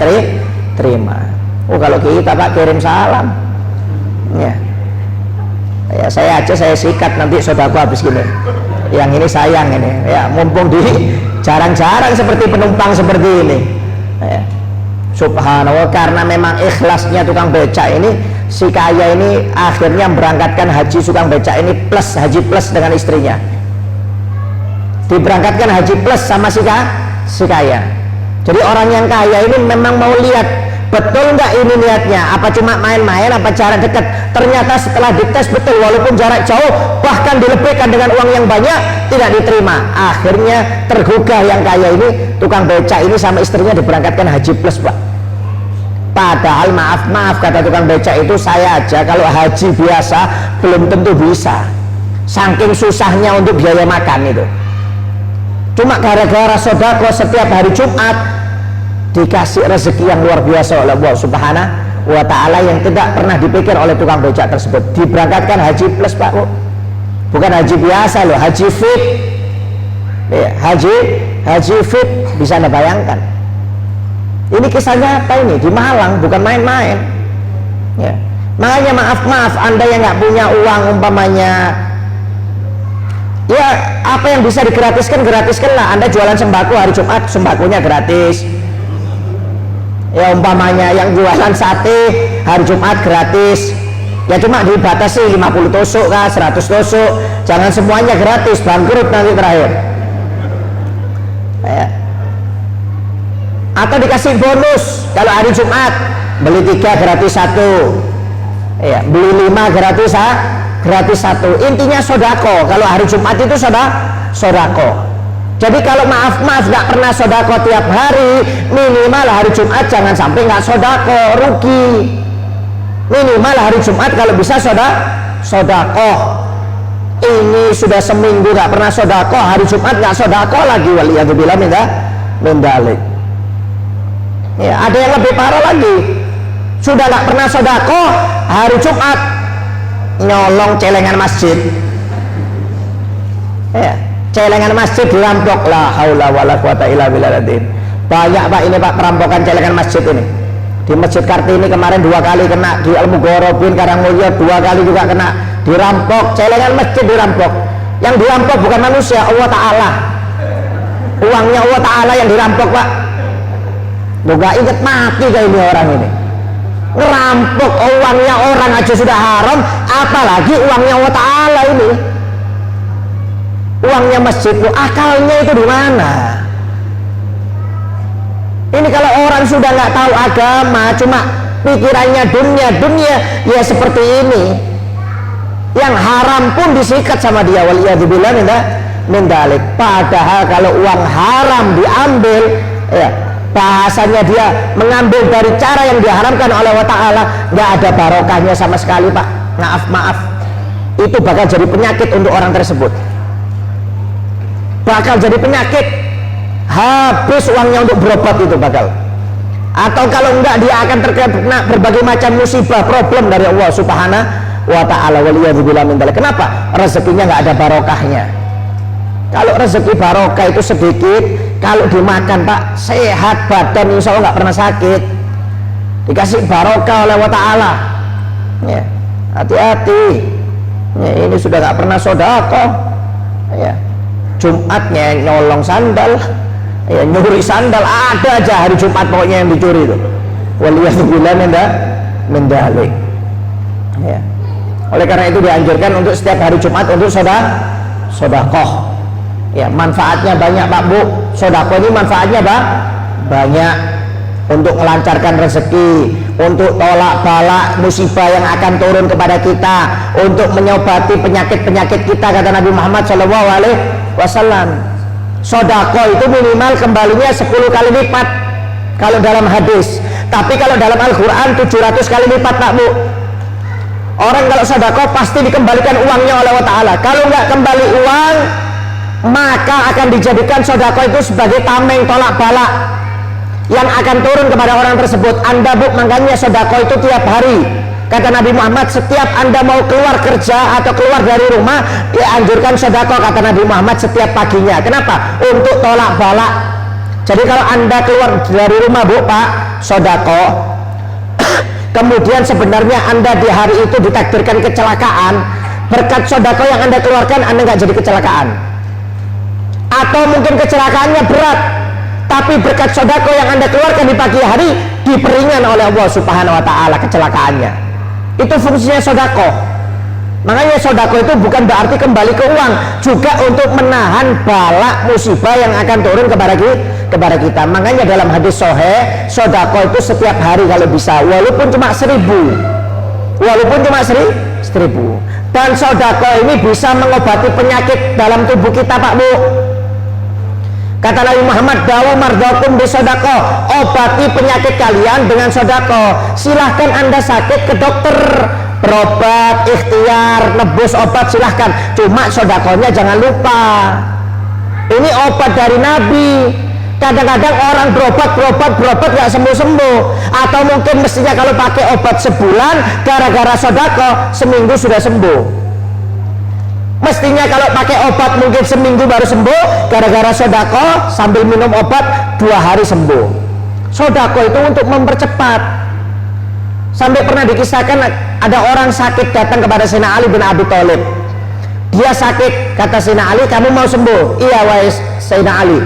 terima. Oh kalau kita Pak kirim salam ya, ya saya aja saya sikat nanti saudaraku habis gini, yang ini sayang ini ya, mumpung di jarang-jarang seperti penumpang seperti ini ya. Subhanallah, karena memang ikhlasnya tukang becak ini, si kaya ini akhirnya berangkatkan haji tukang becak ini plus haji plus dengan istrinya, diberangkatkan haji plus sama si kaya. Jadi orang yang kaya ini memang mau lihat betul nggak ini niatnya, apa cuma main-main, apa jarak dekat. Ternyata setelah dites betul, walaupun jarak jauh bahkan dilebihkan dengan uang yang banyak, tidak diterima. Akhirnya tergugah yang kaya ini, tukang becak ini sama istrinya diberangkatkan haji plus Pak. Padahal maaf kata tukang becak itu, saya aja kalau haji biasa belum tentu bisa, saking susahnya untuk biaya makan itu. Cuma gara-gara sodako setiap hari Jumat dikasih rezeki yang luar biasa oleh Allah Subhanahu wa Ta'ala, yang tidak pernah dipikir oleh tukang becak tersebut. Diberangkatkan haji plus Pak, bukan haji biasa loh, haji fit ya, haji fit. Bisa Anda bayangkan ini kisahnya apa ini, di Malang, bukan main-main ya. Makanya maaf Anda yang nggak punya uang umpamanya ya, apa yang bisa digratiskanlah. Anda jualan sembako hari Jumat, sembakonya gratis ya, umpamanya yang jualan sate hari Jumat gratis ya, cuma dibatasi 50 tusuk kah, 100 tusuk, jangan semuanya gratis, bangkrut nanti terakhir ya. Atau dikasih bonus, kalau hari Jumat beli 3 gratis 1 ya, beli 5 gratis 1. Intinya sodako, kalau hari Jumat itu sodako. Jadi kalau maaf nggak pernah sodako tiap hari, minimal hari Jumat jangan sampai nggak sodako, rugi. Minimal hari Jumat kalau bisa sodako. Ini sudah seminggu nggak pernah sodako, hari Jumat nggak sodako lagi, waliyadzubillah min dzalik. Ya, ada yang lebih parah lagi, sudah nggak pernah sodako, hari Jumat nyolong celengan masjid ya, celengan masjid dirampok. La haula wala quwata illa billah. Banyak Pak ini Pak perampokan celengan masjid ini. Di Masjid Kartini kemarin 2 kali kena, di Al Mugharrabin Karangmulya 2 kali juga kena, dirampok celengan masjid, dirampok. Yang dirampok bukan manusia, Allah Ta'ala, uangnya Allah Ta'ala yang dirampok Pak. Boga inget mati kayak ini orang ini, ngerampok uangnya orang aja sudah haram, apalagi uangnya Allah Ta'ala ini, uangnya masjid. Akalnya itu di mana? Ini kalau orang sudah nggak tahu agama, cuma pikirannya dunia ya seperti ini yang haram pun disikat sama dia, waliyadzubillah min dzalik. Padahal kalau uang haram diambil, ya bahasanya dia mengambil dari cara yang diharamkan oleh Allah Ta'ala, nggak ada barokahnya sama sekali Pak. Maaf, itu bakal jadi penyakit untuk orang tersebut, bakal jadi penyakit, habis uangnya untuk berobat itu bakal. Atau kalau enggak dia akan terkena berbagai macam musibah, problem dari Allah Subhanahu wa Ta'ala, waliyadzubillah min dzalik. Kenapa? Rezekinya nggak ada barokahnya. Kalau rezeki barokah itu sedikit, kalau dimakan Pak sehat badan, insya Allah nggak pernah sakit, dikasih barokah oleh Allah Ta'ala. Ya, hati-hati, ya, ini sudah nggak pernah sedekah, ya, Jumatnya nyolong sandal, ya, nyuri sandal, ada aja hari Jumat pokoknya yang dicuri itu, waliyadzubillah min dzalik. Ya, oleh karena itu dianjurkan untuk setiap hari Jumat untuk sedekah. Ya, manfaatnya banyak Pak Bu. Sedekah ini manfaatnya banyak, untuk melancarkan rezeki, untuk tolak balak musibah yang akan turun kepada kita, untuk menyobati penyakit-penyakit kita, kata Nabi Muhammad SAW. Sedekah itu minimal kembalinya 10 kali lipat kalau dalam hadis, tapi kalau dalam Al-Quran 700 kali lipat Pak Bu. Orang kalau sedekah pasti dikembalikan uangnya oleh Allah Ta'ala. Kalau nggak kembali uang, maka akan dijadikan sedekah itu sebagai tameng tolak balak yang akan turun kepada orang tersebut. Anda Bu, makanya sedekah itu tiap hari, kata Nabi Muhammad, setiap Anda mau keluar kerja atau keluar dari rumah, dianjurkan sedekah, kata Nabi Muhammad, setiap paginya. Kenapa? Untuk tolak balak. Jadi kalau Anda keluar dari rumah Bu Pak, sedekah, kemudian sebenarnya Anda di hari itu ditakdirkan kecelakaan, berkat sedekah yang Anda keluarkan Anda nggak jadi kecelakaan. Atau mungkin kecelakaannya berat, tapi berkat sedekah yang Anda keluarkan di pagi hari diperingan oleh Allah Subhanahu wa Ta'ala kecelakaannya. Itu fungsinya sedekah. Makanya sedekah itu bukan berarti kembali ke uang, juga untuk menahan balak musibah yang akan turun kepada kita. Makanya dalam hadis sahih, sedekah itu setiap hari kalau bisa, walaupun cuma 1000, dan sedekah ini bisa mengobati penyakit dalam tubuh kita Pak Bu. Kata Nabi Muhammad, dawu mardakum bisedekah, obati penyakit kalian dengan sedekah. Silahkan Anda sakit ke dokter, berobat, ikhtiar, nebus obat, silahkan. Cuma sedekahnya jangan lupa. Ini obat dari Nabi. Kadang-kadang orang berobat gak sembuh-sembuh, atau mungkin mestinya kalau pakai obat sebulan, gara-gara sedekah seminggu sudah sembuh. Mestinya kalau pakai obat mungkin seminggu baru sembuh, gara-gara sedekah sambil minum obat 2 hari sembuh. Sedekah itu untuk mempercepat. Sampai pernah dikisahkan ada orang sakit datang kepada Sayyidina Ali bin Abi Thalib. Dia sakit, kata Sayyidina Ali, kamu mau sembuh? Iya wahai Sayyidina Ali,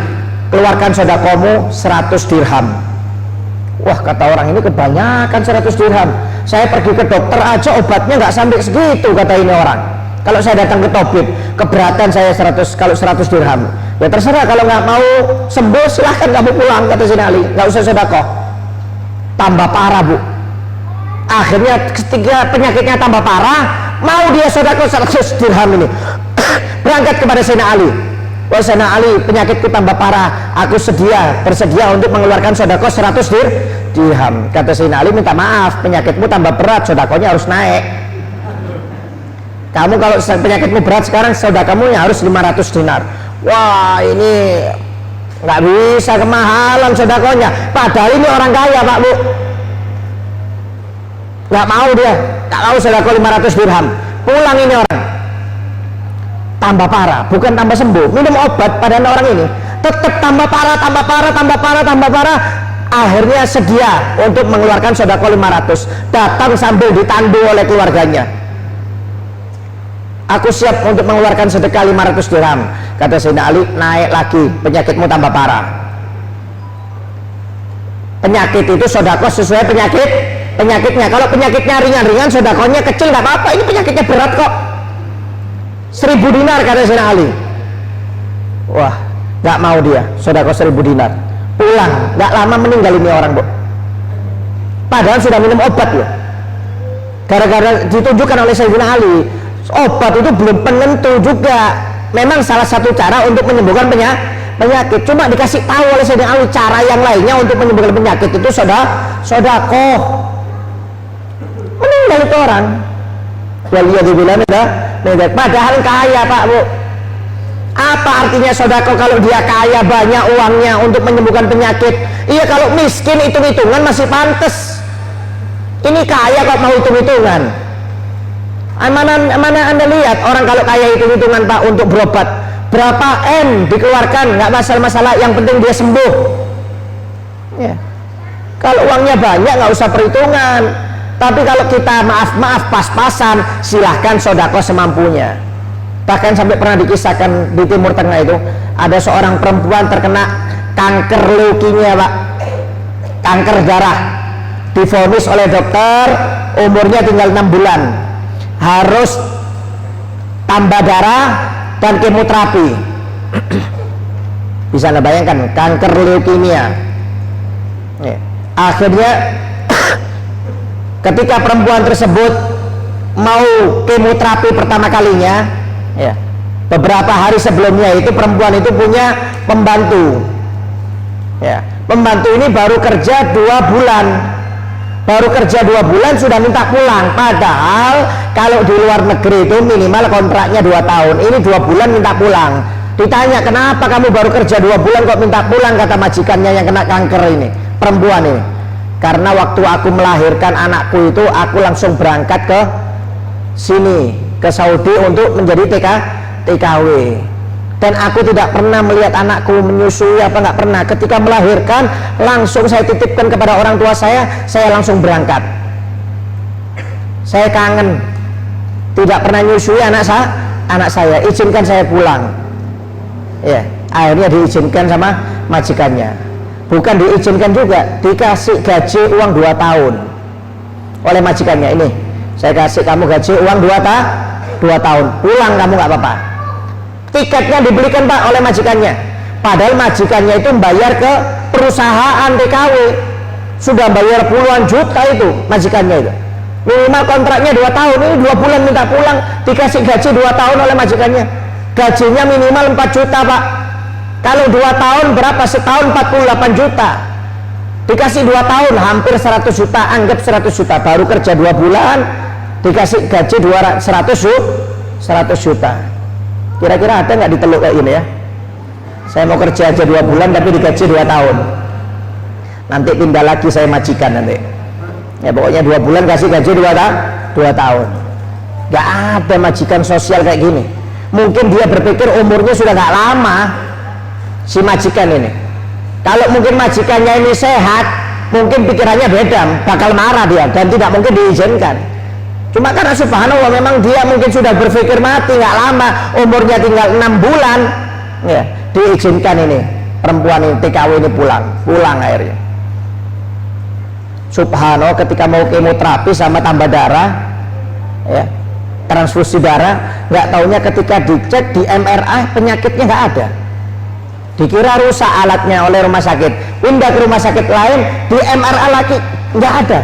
keluarkan sedekahmu 100 dirham. Wah, kata orang ini kebanyakan 100 dirham. Saya pergi ke dokter aja obatnya nggak sampai segitu, kata ini orang. Kalau saya datang ke tabib, keberatan saya 100 dirham. Ya terserah, kalau nggak mau sembuh silahkan kamu pulang, kata Sayyidina Ali, nggak usah sedekah. Tambah parah Bu. Akhirnya ketika penyakitnya tambah parah, mau dia sedekah 100 dirham ini. Berangkat kepada Sayyidina Ali. Wah Sayyidina Ali, penyakitku tambah parah, aku bersedia untuk mengeluarkan sedekah 100 dirham. Kata Sayyidina Ali, minta maaf, penyakitmu tambah berat, sedekahnya harus naik. Kamu kalau penyakitmu berat sekarang, sedekahmu harus 500 dinar. Wah, ini nggak bisa, kemahalan sedekahnya. Padahal ini orang kaya Pak Bu. Nggak mau dia, nggak mau sedekah 500 dirham. Pulang ini orang. Tambah parah, bukan tambah sembuh. Minum obat pada orang ini tetap tambah parah. Akhirnya sedia untuk mengeluarkan sedekah 500. Datang sambil ditandu oleh keluarganya. Aku siap untuk mengeluarkan sedekah 500 dirham. Kata Sayyidina Ali, naik lagi, penyakitmu tambah parah. Penyakit itu sedekah sesuai penyakitnya. Kalau penyakitnya ringan-ringan, sedekahnya kecil nggak apa-apa. Ini penyakitnya berat kok. 1000 dinar kata Sayyidina Ali. Wah, nggak mau dia, sedekah 1000 dinar. Pulang, nggak lama meninggal ini orang Bu. Padahal sudah minum obat loh. Gara-gara ditunjukkan oleh Sayyidina Ali, Obat itu belum penentu juga. Memang salah satu cara untuk menyembuhkan penyakit. Cuma dikasih tahu oleh Sayyidina Ali cara yang lainnya untuk menyembuhkan penyakit itu sedekah. Meninggal itu orang. Waliyadzubillah. Padahal kaya Pak Bu. Apa artinya sedekah kalau dia kaya banyak uangnya untuk menyembuhkan penyakit? Iya, kalau miskin hitung-hitungan masih pantas. Ini kaya kok mau hitung-hitungan. Mana Anda lihat orang kalau kaya hitung-hitungan Pak untuk berobat berapa M dikeluarkan, nggak masalah, yang penting dia sembuh ya. Kalau uangnya banyak nggak usah perhitungan, tapi kalau kita maaf pas-pasan, silahkan sedekah semampunya. Bahkan sampai pernah dikisahkan di Timur Tengah itu ada seorang perempuan terkena kanker leukemia Pak, kanker darah, divonis oleh dokter umurnya tinggal 6 bulan, harus tambah darah dan kemoterapi. Bisa Anda bayangkan kanker leukemia ya. Akhirnya ketika perempuan tersebut mau kemoterapi pertama kalinya ya, beberapa hari sebelumnya itu perempuan itu punya pembantu ya. Pembantu ini baru kerja 2 bulan, sudah minta pulang. Padahal kalau di luar negeri itu minimal kontraknya 2 tahun, ini 2 bulan minta pulang. Ditanya, kenapa kamu baru kerja 2 bulan kok minta pulang? Kata majikannya yang kena kanker ini, perempuan ini, karena waktu aku melahirkan anakku itu aku langsung berangkat ke sini, ke Saudi untuk menjadi TKW, dan aku tidak pernah melihat anakku menyusui apa, nggak pernah. Ketika melahirkan langsung saya titipkan kepada orang tua saya langsung berangkat. Saya kangen, tidak pernah menyusui anak saya, izinkan saya pulang ya. Akhirnya diizinkan sama majikannya. Bukan diizinkan juga, dikasih gaji uang 2 tahun oleh majikannya. Ini saya kasih kamu gaji uang 2 tahun, pulang kamu nggak apa-apa. Tiketnya dibelikan Pak oleh majikannya, padahal majikannya itu bayar ke perusahaan TKW, sudah bayar puluhan juta itu majikannya itu. Minimal kontraknya 2 tahun, ini 2 bulan minta pulang, dikasih gaji 2 tahun oleh majikannya. Gajinya minimal 4 juta Pak. Kalau 2 tahun berapa? Setahun 48 juta. Dikasih 2 tahun hampir 100 juta, anggap 100 juta. Baru kerja 2 bulan dikasih gaji 100 juta. Kira-kira ada nggak diteluk kayak gini ya? Saya mau kerja aja 2 bulan tapi digaji 2 tahun. Nanti pindah lagi saya majikan nanti. Ya pokoknya 2 bulan kasih gaji 2 tahun. Gak ada majikan sosial kayak gini. Mungkin dia berpikir umurnya sudah gak lama si majikan ini. Kalau mungkin majikannya ini sehat, mungkin pikirannya beda, bakal marah dia dan tidak mungkin diizinkan. Cuma karena subhanallah memang dia mungkin sudah berpikir mati nggak lama, umurnya tinggal 6 bulan ya, diizinkan ini perempuan ini TKW ini pulang akhirnya. Subhanallah, ketika mau kemoterapi sama tambah darah ya, transfusi darah, nggak taunya ketika dicek di MRI penyakitnya nggak ada, dikira rusak alatnya oleh rumah sakit, pindah ke rumah sakit lain, di MRI lagi nggak ada.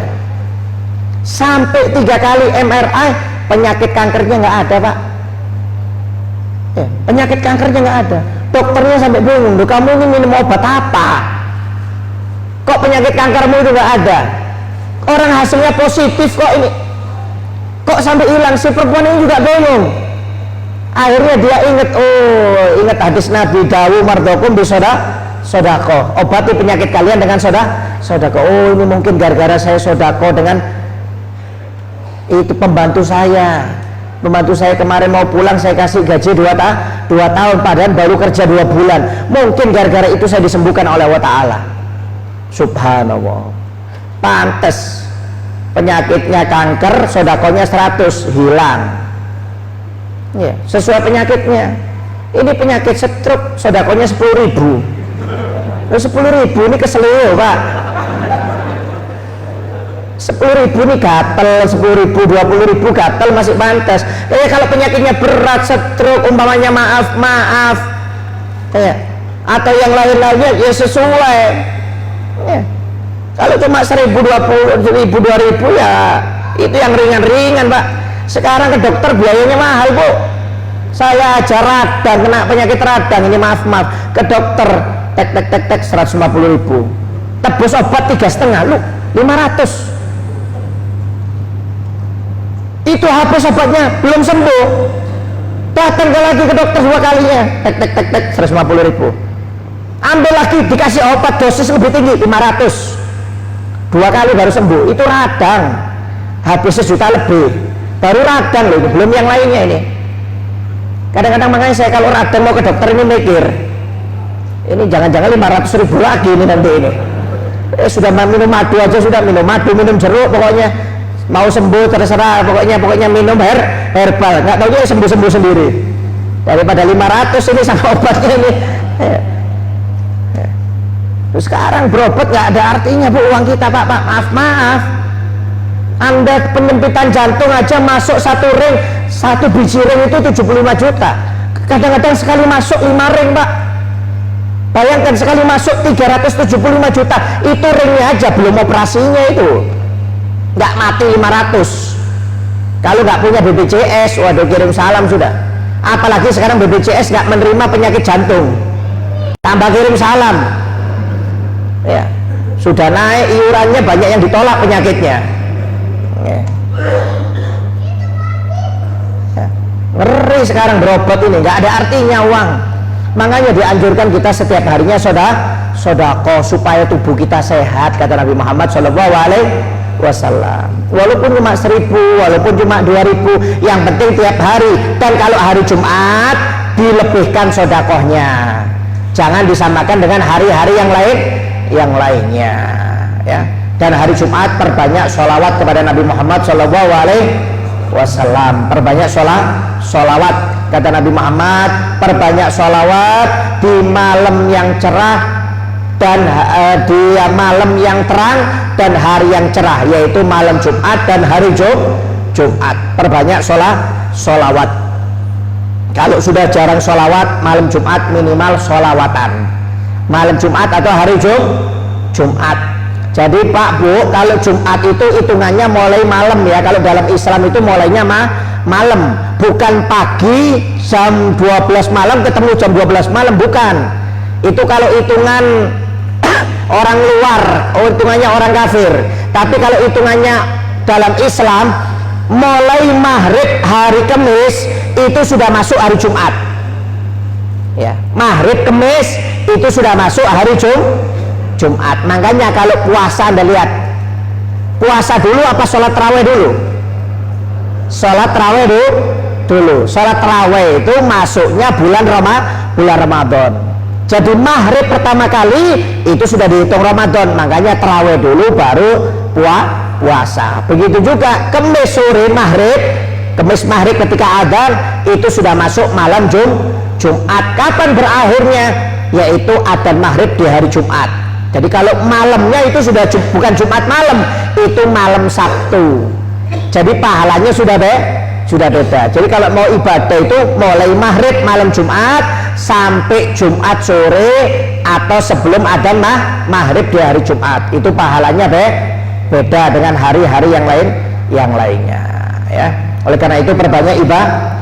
Sampai 3 kali MRI, penyakit kankernya nggak ada Pak ya, penyakit kankernya nggak ada. Dokternya sampai bingung, loh kamu ini minum obat apa kok penyakit kankermu itu nggak ada, orang hasilnya positif kok, ini kok sampai hilang. Si perempuan ini juga bingung. Akhirnya dia ingat hadis Nabi, dawu mardokum bisodako, obati penyakit kalian dengan sodako. Oh, ini mungkin gara-gara saya sodako dengan itu pembantu saya kemarin mau pulang saya kasih gaji 2 tahun padahal baru kerja 2 bulan. Mungkin gara-gara itu saya disembuhkan oleh Allah Ta'ala. Subhanallah, pantes penyakitnya kanker, sodakonya 100 hilang ya, sesuai penyakitnya. Ini penyakit stroke, sodakonya 10.000. 10.000 ini keselio Pak. 10.000 ini gatel, 10.000, 20.000 gatel masih pantas. Kalau penyakitnya berat, stroke umpamanya, maaf ya, atau yang lain-lainnya ya sesuai ya. Kalau cuma 1.000, 20.000, 2.000 ya itu yang ringan-ringan Pak. Sekarang ke dokter biayanya mahal, Bu. Saya aja radang, kena penyakit radang ini, maaf ke dokter tek 150.000, tebus obat 3,5, lu 500. Itu habis obatnya, belum sembuh, datang lagi ke dokter 2 kalinya, tek 150.000. Ambil lagi, dikasih obat dosis lebih tinggi 500, 2 kali baru sembuh. Itu radang, habis 1 juta lebih, baru radang loh, belum yang lainnya ini. Kadang-kadang makanya saya kalau radang mau ke dokter ini mikir, ini jangan-jangan 500.000 lagi ini nanti ini. Sudah minum madu aja, sudah minum madu, minum jeruk, pokoknya mau sembuh terserah, pokoknya minum herbal, nggak tahu dia sembuh sendiri. Daripada 500 ini sama obatnya ini. Terus sekarang berobat nggak ada artinya, Bu, uang kita, Pak. Maaf. Anda penyempitan jantung aja masuk 1 ring, 1 biji ring itu 75 juta. Kadang-kadang sekali masuk 5 ring, Pak. Bayangkan sekali masuk 375 juta. Itu ringnya aja, belum operasinya itu. Nggak mati 500. Kalau nggak punya BPJS, waduh, kirim salam sudah. Apalagi sekarang BPJS nggak menerima penyakit jantung, tambah kirim salam. Ya, sudah naik iurannya, banyak yang ditolak penyakitnya. Ya. Ngeri sekarang berobat ini, nggak ada artinya uang. Makanya dianjurkan kita setiap harinya sodako supaya tubuh kita sehat, kata Nabi Muhammad SAW. Walaupun cuma 1.000, walaupun cuma 2.000, yang penting tiap hari. Dan kalau hari Jumat dilebihkan sodakohnya, jangan disamakan dengan hari-hari yang lainnya, ya. Dan hari Jumat perbanyak sholawat kepada Nabi Muhammad SAW. Perbanyak sholawat, kata Nabi Muhammad, perbanyak sholawat di malam yang cerah dan di malam yang terang dan hari yang cerah, yaitu malam Jumat dan hari Jumat. Perbanyak sholawat. Kalau sudah jarang sholawat, malam Jumat minimal sholawatan, malam Jumat atau hari Jumat. Jadi Pak, Bu, kalau Jumat itu hitungannya mulai malam, ya. Kalau dalam Islam itu mulainya malam, bukan pagi jam 12 malam ketemu jam 12 malam, bukan. Itu kalau hitungan orang luar, hitungannya orang kafir. Tapi kalau hitungannya dalam Islam, mulai maghrib hari Kamis itu sudah masuk hari Jumat, ya. Maghrib Kamis itu sudah masuk hari Jumat. Makanya kalau puasa, Anda lihat, puasa dulu apa sholat tarawih dulu? Sholat tarawih dulu. Sholat tarawih itu masuknya bulan Ramadan. Jadi maghrib pertama kali itu sudah dihitung Ramadan, makanya tarawih dulu baru puasa. Begitu juga Kamis sore maghrib, Kamis maghrib ketika adzan itu sudah masuk malam Jumat. Kapan berakhirnya? Yaitu adzan maghrib di hari Jumat. Jadi kalau malamnya itu sudah bukan Jumat malam, itu malam Sabtu. Jadi pahalanya sudah beda. Jadi kalau mau ibadah itu mulai maghrib malam Jumat sampai Jumat sore atau sebelum adzan maghrib di hari Jumat, itu pahalanya beda dengan hari-hari yang lainnya, ya. Oleh karena itu perbanyak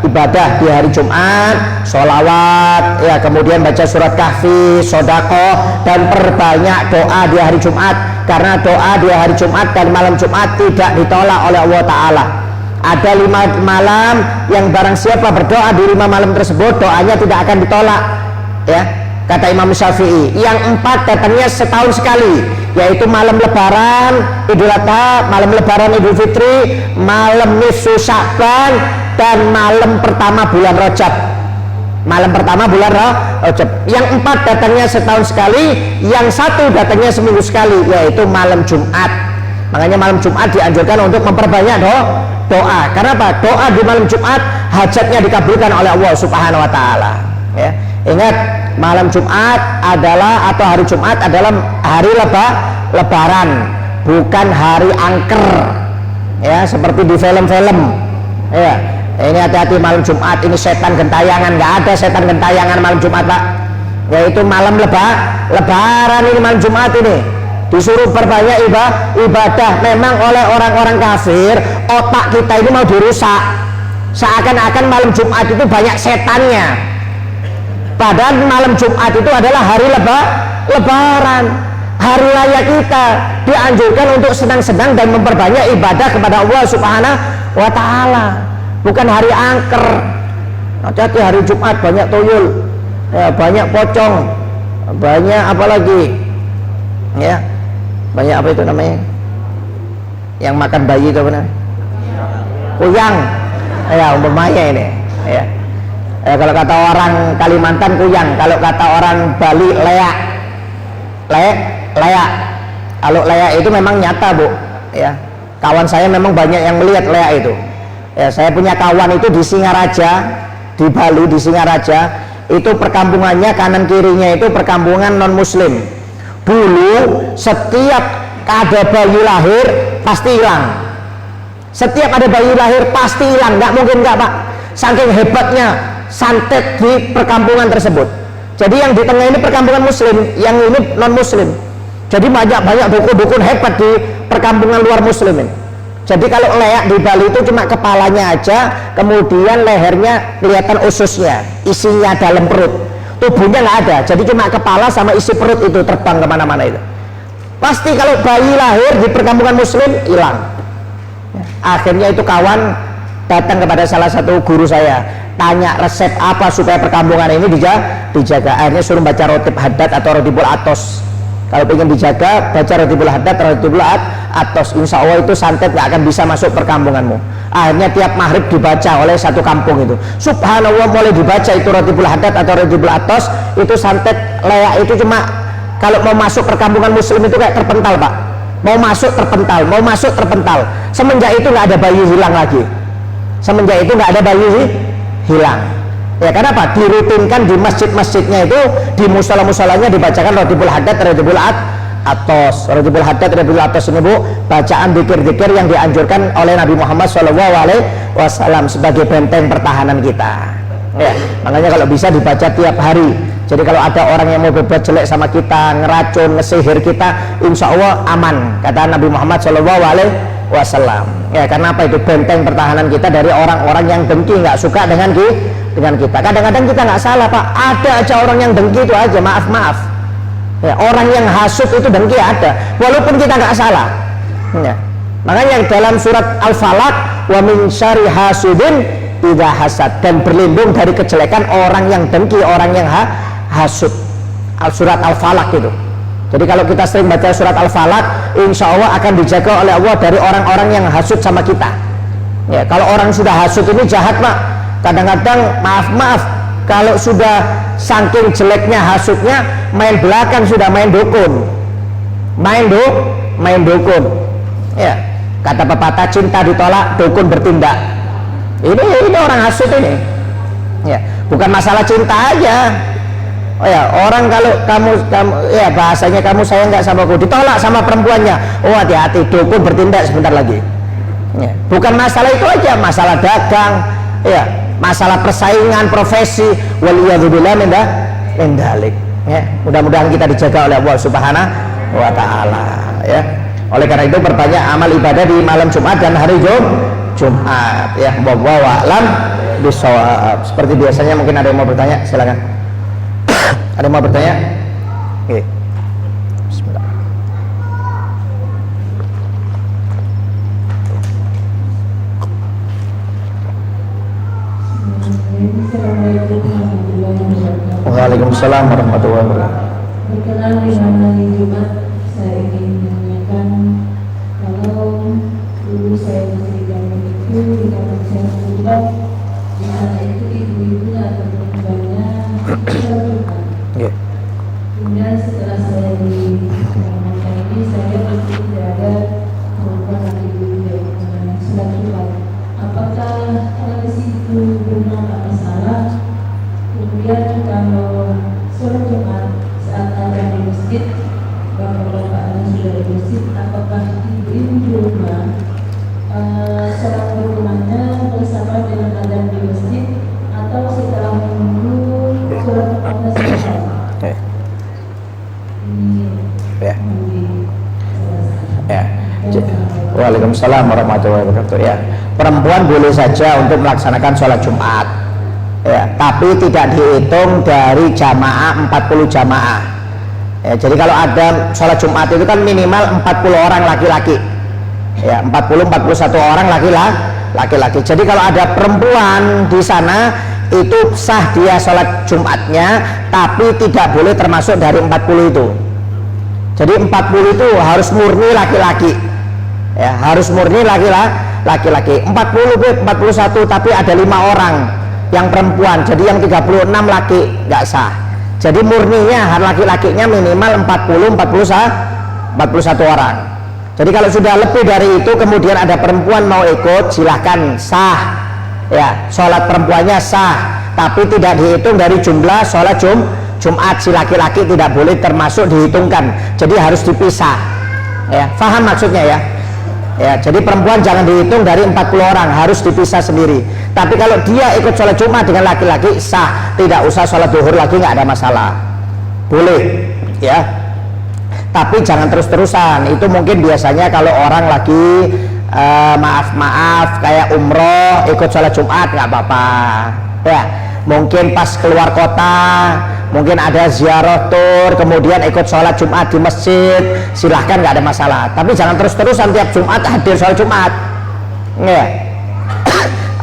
ibadah di hari Jumat, sholawat, ya, kemudian baca surat kahfi, sodakoh, dan perbanyak doa di hari Jumat, karena doa di hari Jumat dan malam Jumat tidak ditolak oleh Allah Ta'ala. Ada 5 malam yang barang siapa berdoa di 5 malam tersebut, doanya tidak akan ditolak, ya, kata Imam Syafi'i. Yang 4 datangnya setahun sekali, yaitu malam lebaran Idul Adha, malam lebaran Idul Fitri, malam nisfu Sya'ban, dan malam pertama bulan Rajab. Malam pertama bulan Rajab. Yang 4 datangnya setahun sekali, yang 1 datangnya seminggu sekali, yaitu malam Jumat. Makanya malam Jumat dianjurkan untuk memperbanyak doa. Karena apa? Doa di malam Jumat hajatnya dikabulkan oleh Allah Subhanahu wa Ta'ala, ya. Ingat, malam Jumat adalah, atau hari Jumat adalah hari lebaran, bukan hari angker, ya, seperti di film-film, ya. Ini hati-hati malam Jumat, ini setan gentayangan. Nggak ada setan gentayangan malam Jumat, Pak. Yaitu malam lebaran ini, malam Jumat ini disuruh perbanyak ibadah. Memang oleh orang-orang kafir otak kita ini mau dirusak, seakan-akan malam Jumat itu banyak setannya, padahal malam Jumat itu adalah hari lebaran, hari raya kita, dianjurkan untuk senang-senang dan memperbanyak ibadah kepada Allah Subhanahu wa Ta'ala, bukan hari angker. Hati-hati hari Jumat banyak tuyul, ya, banyak pocong, banyak apa lagi, ya, banyak apa itu namanya, yang makan bayi itu benar, kuyang, ya umpamanya ini, ya. Kalau kata orang Kalimantan kuyang, kalau kata orang Bali leak, leak. Kalau leak itu memang nyata, Bu, ya. Kawan saya memang banyak yang melihat leak itu. Ya, saya punya kawan itu di Singaraja, di Bali, di Singaraja, itu perkampungannya kanan kirinya itu perkampungan non muslim. Dulu setiap ada bayi lahir pasti hilang, setiap ada bayi lahir pasti hilang, nggak mungkin nggak, Pak, saking hebatnya santet di perkampungan tersebut. Jadi yang di tengah ini perkampungan muslim, yang ini non muslim, jadi banyak dukun-dukun hebat di perkampungan luar muslimin. Jadi kalau leak di Bali itu cuma kepalanya aja, kemudian lehernya kelihatan ususnya, isinya dalam perut, tubuhnya nggak ada, jadi cuma kepala sama isi perut itu terbang kemana-mana itu. Pasti kalau bayi lahir di perkampungan muslim hilang. Akhirnya itu kawan datang kepada salah satu guru saya, tanya resep apa supaya perkampungan ini dijaga. Akhirnya suruh baca Rotib Haddad atau Rotibul Atos. Kalau ingin dijaga, baca Rotibul Haddad, Rotibul Atos, insya Allah itu santet gak akan bisa masuk perkampunganmu. Akhirnya tiap maghrib dibaca oleh satu kampung itu. Subhanallah, mulai dibaca itu Rotibul Haddad atau Rotibul Atos, itu santet leak itu cuma kalau mau masuk perkampungan muslim itu kayak terpental, Pak. Mau masuk terpental. Semenjak itu nggak ada bayi hilang lagi. Semenjak itu nggak ada bayi hilang. Ya karena apa? Dirutinkan di masjid-masjidnya itu, di musola-musolanya dibacakan Rotibul Haddad, Rotibul Atos. Rotibul Haddad, Rotibul Atos ini, Bu, bacaan dzikir-dzikir yang dianjurkan oleh Nabi Muhammad SAW sebagai benteng pertahanan kita. Ya, makanya kalau bisa dibaca tiap hari. Jadi kalau ada orang yang mau berbuat jelek sama kita, ngeracun, ngesihir kita, insya Allah aman, kata Nabi Muhammad SAW. Ya, karena apa? Itu benteng pertahanan kita dari orang-orang yang dengki, nggak suka dengan kita. Kadang-kadang kita nggak salah, Pak. Ada aja orang yang dengki itu aja, maaf. Ya, orang yang hasut itu dengki ada, walaupun kita nggak salah. Ya. Makanya dalam surat Al-Falaq, wa min syarri hasidin idza hasad, dan berlindung dari kejelekan orang yang dengki, orang yang hasud. Surat Al-Falaq itu. Jadi kalau kita sering baca surat Al-Falaq, insya Allah akan dijaga oleh Allah dari orang-orang yang hasud sama kita. Ya, kalau orang sudah hasud ini jahat, Pak. Kadang-kadang maaf, kalau sudah saking jeleknya hasudnya, main belakang sudah main dukun. Main dukun. Ya, kata pepatah, cinta ditolak, dukun bertindak. Ini orang hasud ini. Ya, bukan masalah cinta aja. Oh ya, orang kalau kamu ya bahasanya kamu sayang nggak sama aku, ditolak sama perempuannya. Oh hati-hati, dukun bertindak sebentar lagi. Ya, bukan masalah itu aja, masalah dagang, ya, masalah persaingan profesi, waliyadzubillah min dzalik. Ya, mudah-mudahan kita dijaga oleh Allah Subhanahu wa Ta'ala. Ya, oleh karena itu perbanyak amal ibadah di malam Jumat dan hari Jumat. Ya, wallahu a'lam bishawab. Seperti biasanya, mungkin ada yang mau bertanya, silakan. Ada yang mau bertanya? Oke. Bismillah. Waalaikumsalam warahmatullahi wabarakatuh. Berkenan dengan hari Jumat, saya ingin menanyakan, kalau dulu saya masih di zaman itu, di kamar saya Jumat, di sana itu ibu-ibunya atau perempuannya sholat Jumat. Kemudian setelah saya di kamar ini, saya tidak ada perempuan atau ibu yang sholat Jumat. Apakah tradisi itu benar atau masalah? Kemudian kalau sholat Jumat saat ada di masjid, bapak-bapak yang sudah di masjid, apakah ibu-ibu di rumah sholat berjamaahnya bersama dengan adzan di masjid, atau setelah menunggu sholat Waalaikumsalam warahmatullahi wabarakatuh. Ya, perempuan boleh saja untuk melaksanakan sholat Jumat, ya, tapi tidak dihitung dari jamaah 40 jamaah. Ya, jadi kalau ada sholat Jumat itu kan minimal 40 orang laki-laki, ya, 41 orang laki-laki. Jadi kalau ada perempuan di sana itu sah dia sholat Jumatnya, tapi tidak boleh termasuk dari 40 itu. Jadi 40 itu harus murni laki-laki, ya, harus murni laki-laki. 41 tapi ada 5 orang yang perempuan, jadi yang 36 laki, nggak sah. Jadi murninya laki-lakinya minimal 41 orang. Jadi kalau sudah lebih dari itu kemudian ada perempuan mau ikut, silahkan, sah, ya, sholat perempuannya sah, tapi tidak dihitung dari jumlah sholat Jumat. Si laki-laki tidak boleh termasuk dihitungkan, jadi harus dipisah, ya, paham maksudnya ya? Ya, jadi perempuan jangan dihitung dari 40 orang, harus dipisah sendiri. Tapi kalau dia ikut sholat Jumat dengan laki-laki sah, tidak usah sholat duhur lagi, nggak ada masalah, boleh, ya. Tapi jangan terus-terusan. Itu mungkin biasanya kalau orang lagi maaf kayak umroh ikut sholat Jumat nggak apa-apa, ya. Mungkin pas keluar kota, mungkin ada ziarah tur, kemudian ikut sholat Jumat di masjid, silahkan, nggak ada masalah. Tapi jangan terus-terusan tiap Jumat hadir sholat Jumat, ya.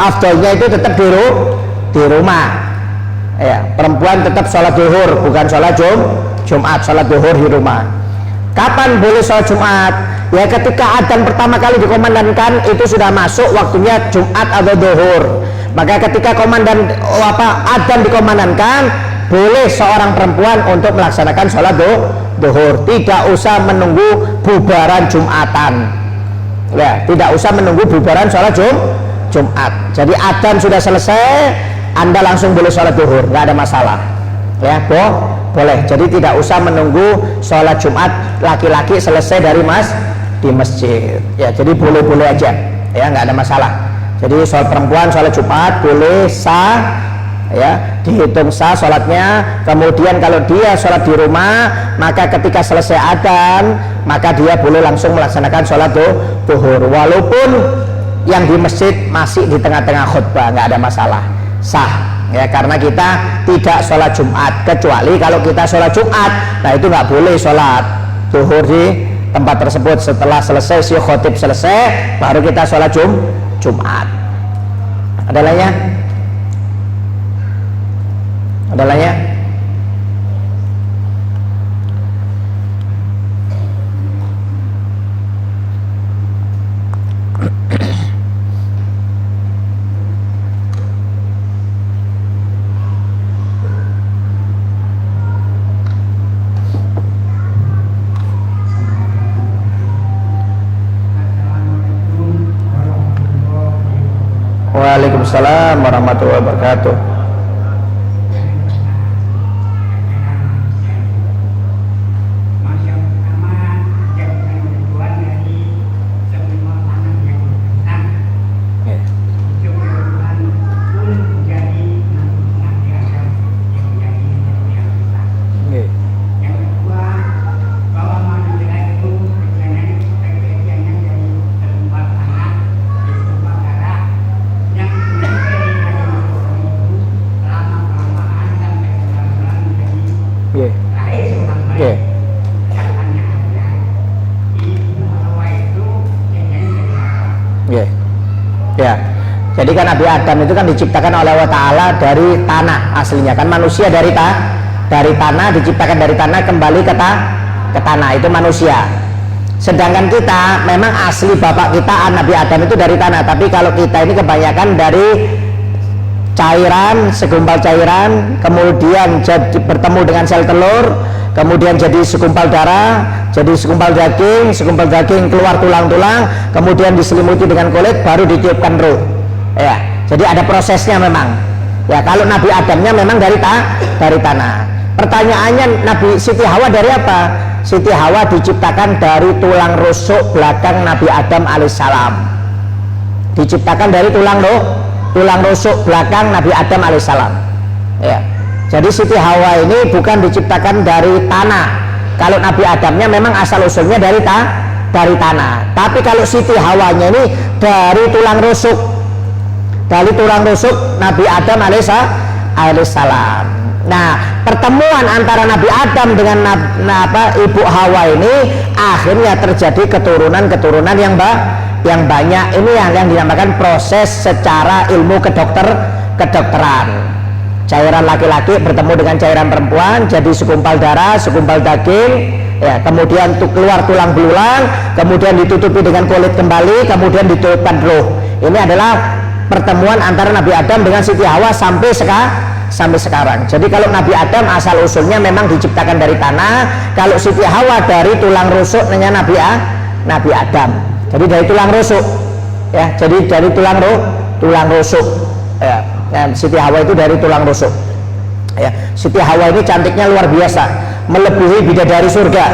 Afdolnya itu tetap di rumah, ya. Perempuan tetap sholat duhur, bukan sholat Jumat, sholat duhur di rumah. Kapan boleh sholat Jumat? Ya ketika adzan pertama kali dikomandangkan itu sudah masuk waktunya Jumat atau duhur. Maka ketika adzan dikomandangkan, boleh seorang perempuan untuk melaksanakan sholat duhur, tidak usah menunggu bubaran Jumatan, ya, tidak usah menunggu bubaran sholat Jumat. Jadi adzan sudah selesai, Anda langsung boleh sholat duhur, nggak ada masalah, ya, boleh. Jadi tidak usah menunggu sholat Jumat laki-laki selesai di masjid, ya. Jadi boleh-boleh aja, ya, nggak ada masalah. Jadi sholat perempuan sholat Jumat boleh, sah, ya, dihitung sah sholatnya. Kemudian kalau dia sholat di rumah, maka ketika selesai adzan maka dia boleh langsung melaksanakan sholat duhur, walaupun yang di masjid masih di tengah-tengah khutbah, nggak ada masalah, sah, ya, karena kita tidak sholat Jumat. Kecuali kalau kita sholat Jumat, nah itu nggak boleh sholat duhur di tempat tersebut. Setelah selesai si khotib selesai, baru kita sholat Jumat. Ada lainnya? Ada lainnya? Waalaikumsalam warahmatullahi wabarakatuh. Ya, jadi kan Nabi Adam itu kan diciptakan oleh Allah Ta'ala dari tanah aslinya, kan manusia dari tanah, diciptakan dari tanah, kembali ke tanah, itu manusia. Sedangkan kita memang asli bapak kita Nabi Adam itu dari tanah, tapi kalau kita ini kebanyakan dari cairan, segumpal cairan, kemudian bertemu dengan sel telur, kemudian jadi segumpal darah, jadi segumpal daging keluar tulang-tulang, kemudian diselimuti dengan kulit, baru ditiupkan ruh, ya. Jadi ada prosesnya memang, ya. Kalau Nabi Adamnya memang dari tanah. Pertanyaannya, Nabi Siti Hawa dari apa? Siti Hawa diciptakan dari tulang rusuk belakang Nabi Adam alaihissalam, diciptakan dari tulang rusuk belakang Nabi Adam alaihissalam, ya. Jadi Siti Hawa ini bukan diciptakan dari tanah. Kalau Nabi Adamnya memang asal usulnya dari dari tanah. Tapi kalau Siti Hawanya ini dari tulang rusuk, dari tulang rusuk Nabi Adam alaihissalam. Nah, pertemuan antara Nabi Adam dengan Ibu Hawa ini akhirnya terjadi keturunan yang banyak. Ini yang dinamakan proses secara ilmu kedokteran. Cairan laki-laki bertemu dengan cairan perempuan, jadi segumpal darah, segumpal daging, ya, kemudian keluar tulang belulang, kemudian ditutupi dengan kulit kembali, kemudian ditutupkan roh. Ini adalah pertemuan antara Nabi Adam dengan Siti Hawa sampai sekarang. Jadi kalau Nabi Adam asal usulnya memang diciptakan dari tanah, kalau Siti Hawa dari tulang rusuknya Nabi Adam. Jadi dari tulang rusuk, ya. Jadi dari tulang rusuk, ya. Dan Siti Hawa itu dari tulang rusuk, ya. Siti Hawa ini cantiknya luar biasa, melebihi bidadari surga.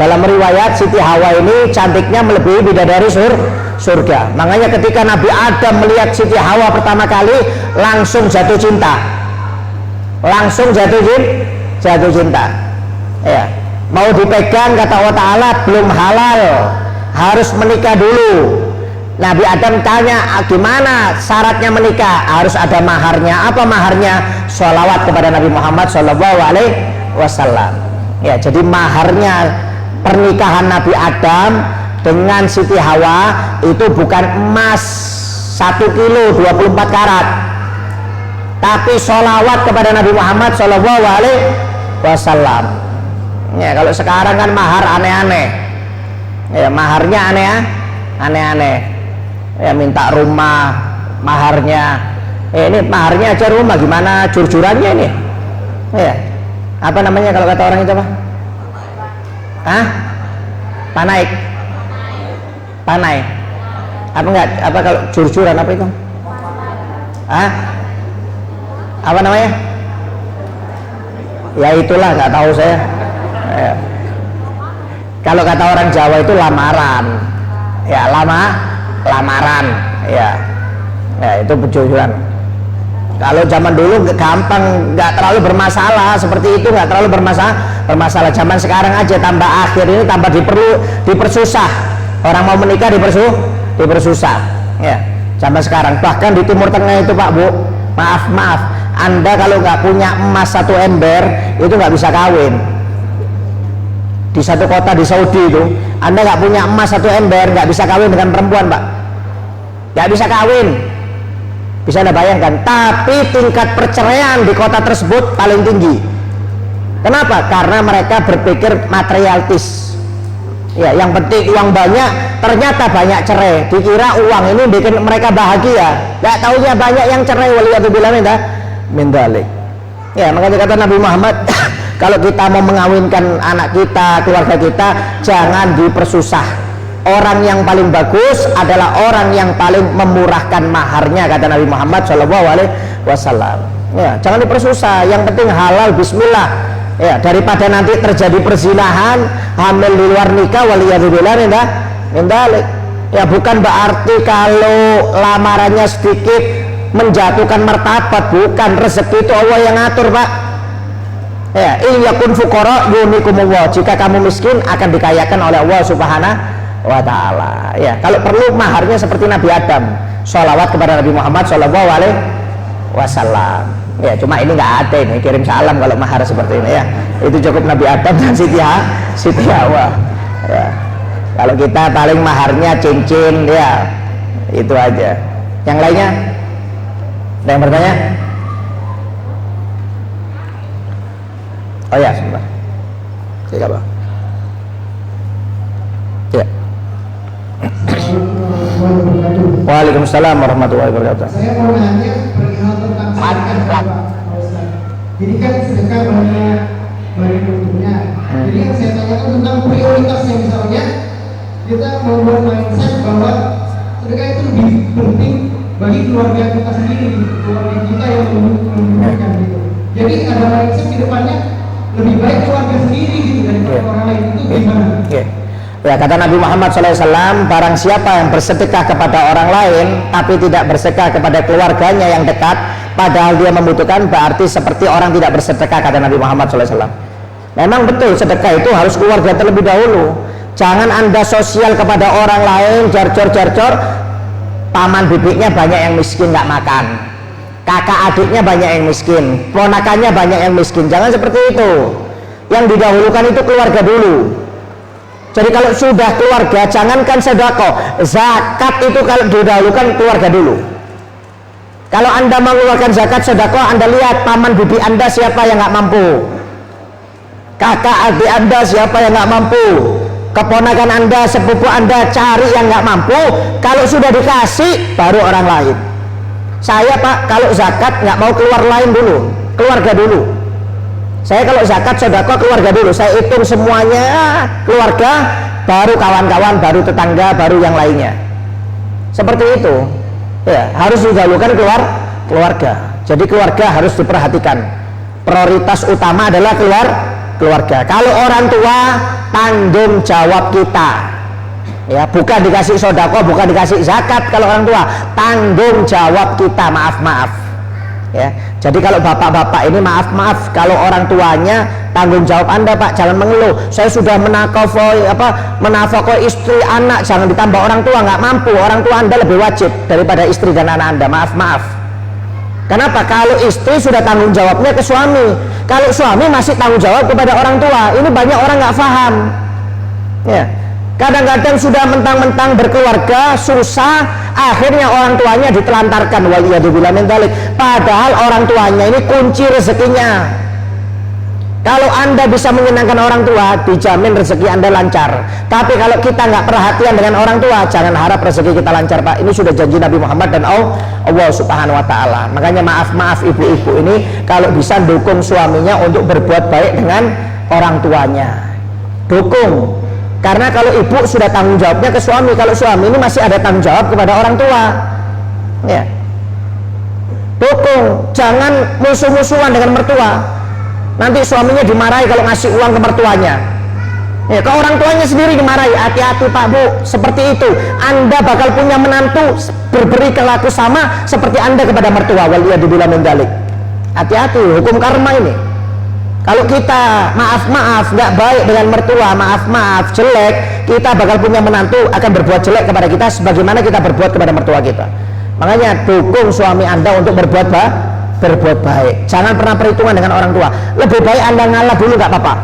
Dalam riwayat Siti Hawa ini cantiknya melebihi bidadari surga. Makanya ketika Nabi Adam melihat Siti Hawa pertama kali langsung jatuh cinta, ya. Mau dipegang kata Allah Ta'ala belum halal, harus menikah dulu. Nabi Adam tanya, gimana syaratnya menikah? Harus ada maharnya. Apa maharnya? Sholawat kepada Nabi Muhammad SAW. Ya, jadi maharnya pernikahan Nabi Adam dengan Siti Hawa itu bukan emas 1 kilo 24 karat, tapi sholawat kepada Nabi Muhammad SAW. Ya, kalau sekarang kan mahar aneh-aneh. Ya, maharnya aneh-aneh. Ya, minta rumah maharnya, ini maharnya aja rumah, gimana jur-jurannya ini, ya, apa namanya kalau kata orang itu apa? Panai, apa enggak, apa kalau jur-juran apa itu? Apa namanya? Ya itulah, nggak tahu saya. Ya. Kalau kata orang Jawa itu lamaran, ya lamaran, ya itu perjujuran. Kalau zaman dulu gampang, nggak terlalu bermasalah seperti itu, nggak terlalu bermasalah. Zaman sekarang aja tambah akhir ini tambah dipersusah. Orang mau menikah dipersusah, ya. Zaman sekarang bahkan di Timur Tengah itu Pak Bu, maaf, Anda kalau nggak punya emas 1 ember itu nggak bisa kawin. Di satu kota di Saudi itu, Anda nggak punya emas 1 ember, nggak bisa kawin dengan perempuan, Pak. Nggak bisa kawin. Bisa Anda bayangkan. Tapi tingkat perceraian di kota tersebut paling tinggi. Kenapa? Karena mereka berpikir materialistis. Ya, yang penting uang banyak, ternyata banyak cerai. Dikira uang ini bikin mereka bahagia. Nggak taunya banyak yang cerai. Waliyatubillah min dzalik. Ya, makanya kata Nabi Muhammad, kalau kita mau mengawinkan anak kita, keluarga kita, jangan dipersusah. Orang yang paling bagus adalah orang yang paling memurahkan maharnya, kata Nabi Muhammad SAW. Ya, jangan dipersusah. Yang penting halal, bismillah. Ya, daripada nanti terjadi perzinahan, hamil di luar nikah, waliyadzubillah min dzalik. Ya, bukan berarti kalau lamarannya sedikit menjatuhkan martabat, bukan. Rezeki itu Allah yang ngatur, Pak. Ya, iyakun fuqara yunikumullah. Jika kamu miskin akan dikayakan oleh Allah Subhanahu wa Ta'ala. Ya, kalau perlu maharnya seperti Nabi Adam, sholawat kepada Nabi Muhammad SAW. Ya, cuma ini nggak ada ini kirim salam kalau mahar seperti ini, ya. Itu cukup Nabi Adam dan Siti Hawa. Ya. Kalau kita paling maharnya cincin, ya itu aja. Yang lainnya ada yang bertanya? Oh ya, sebentar. Siapa, Bang? Ya. Waalaikumsalam warahmatullahi wabarakatuh. Saya mau nanya perihal tentang sedekah, Pak Ustaz. Jadi kan sedekah banyak bentuknya. Jadi yang saya tanyakan tentang prioritasnya, misalnya kita membuat mindset bahwa sedekah itu lebih penting bagi keluarga kita sendiri, keluarga kita yang membutuhkan gitu. Jadi ada mindset di depannya lebih baik keluarga sendiri gitu daripada orang lain, itu gimana? Ya, kata Nabi Muhammad SAW, barang siapa yang bersedekah kepada orang lain tapi tidak bersedekah kepada keluarganya yang dekat, padahal dia membutuhkan, berarti seperti orang tidak bersedekah, kata Nabi Muhammad SAW. Memang betul sedekah itu harus keluarga terlebih dahulu. Jangan Anda sosial kepada orang lain, jarcor, paman bibiknya banyak yang miskin nggak makan, kakak adiknya banyak yang miskin, ponakannya banyak yang miskin. Jangan seperti itu. Yang didahulukan itu keluarga dulu. Jadi kalau sudah keluarga, jangankan sedekah, zakat itu kalau didahulukan keluarga dulu. Kalau Anda mengeluarkan zakat sedekah, Anda lihat paman bibi Anda siapa yang nggak mampu, kakak adik Anda siapa yang nggak mampu, keponakan Anda, sepupu Anda, cari yang nggak mampu. Kalau sudah dikasih, baru orang lain. Saya Pak, kalau zakat nggak mau keluar lain dulu, keluarga dulu. Saya kalau zakat sedekah keluarga dulu, saya hitung semuanya keluarga, baru kawan-kawan, baru tetangga, baru yang lainnya. Seperti itu. Ya, harus didahulukan keluarga. Jadi keluarga harus diperhatikan. Prioritas utama adalah keluarga. Kalau orang tua, tanggung jawab kita. Ya, bukan dikasih sedekah, bukan dikasih zakat. Kalau orang tua, tanggung jawab kita. Maaf. Ya, jadi kalau bapak-bapak ini maaf kalau orang tuanya, tanggung jawab Anda Pak, jangan mengeluh. Saya sudah menafkahi istri anak, jangan ditambah orang tua nggak mampu. Orang tua Anda lebih wajib daripada istri dan anak Anda. Maaf. Kenapa? Kalau istri sudah tanggung jawabnya ke suami, kalau suami masih tanggung jawab kepada orang tua. Ini banyak orang nggak paham. Ya. Kadang-kadang sudah mentang-mentang berkeluarga susah, akhirnya orang tuanya ditelantarkan. Waliyadzubillah min dzalik. Padahal orang tuanya ini kunci rezekinya. Kalau Anda bisa menyenangkan orang tua, dijamin rezeki Anda lancar. Tapi kalau kita nggak perhatian dengan orang tua, jangan harap rezeki kita lancar Pak. Ini sudah janji Nabi Muhammad dan Allah Subhanahu Wa Taala. Makanya maaf ibu-ibu ini kalau bisa dukung suaminya untuk berbuat baik dengan orang tuanya. Dukung. Karena kalau ibu sudah tanggung jawabnya ke suami, kalau suami ini masih ada tanggung jawab kepada orang tua. Ya. Dukung, jangan musuh-musuhan dengan mertua. Nanti suaminya dimarahi kalau ngasih uang ke mertuanya. Ya, ke orang tuanya sendiri dimarahi. Hati-hati Pak Bu, seperti itu. Anda bakal punya menantu berberi kelaku sama seperti Anda kepada mertua. Waliyadzubillah min dzalik. Hati-hati, hukum karma ini. Kalau kita maaf nggak baik dengan mertua, maaf jelek, kita bakal punya menantu akan berbuat jelek kepada kita sebagaimana kita berbuat kepada mertua kita. Makanya dukung suami Anda untuk berbuat baik. Jangan pernah perhitungan dengan orang tua. Lebih baik Anda ngalah dulu, nggak apa-apa.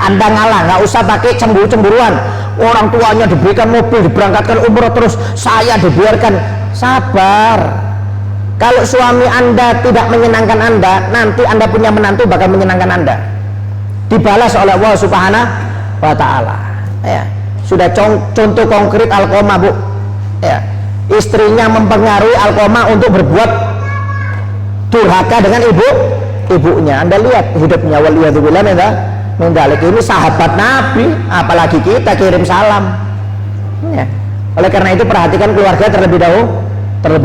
Anda ngalah, nggak usah pakai cemburu-cemburuan. Orang tuanya diberikan mobil, diberangkatkan umroh, terus saya dibiarkan. Sabar. Kalau suami Anda tidak menyenangkan Anda, nanti Anda punya menantu bakal menyenangkan Anda. Dibalas oleh Allah Subhanahu Wa Taala. Ya. Sudah contoh konkret Alqamah Bu. Ya. Istrinya mempengaruhi Alqamah untuk berbuat durhaka dengan ibunya. Anda lihat hidupnya, waliyadzubillah min dzalik. Ini sahabat Nabi, apalagi kita kirim salam. Ya. Oleh karena itu perhatikan keluarga terlebih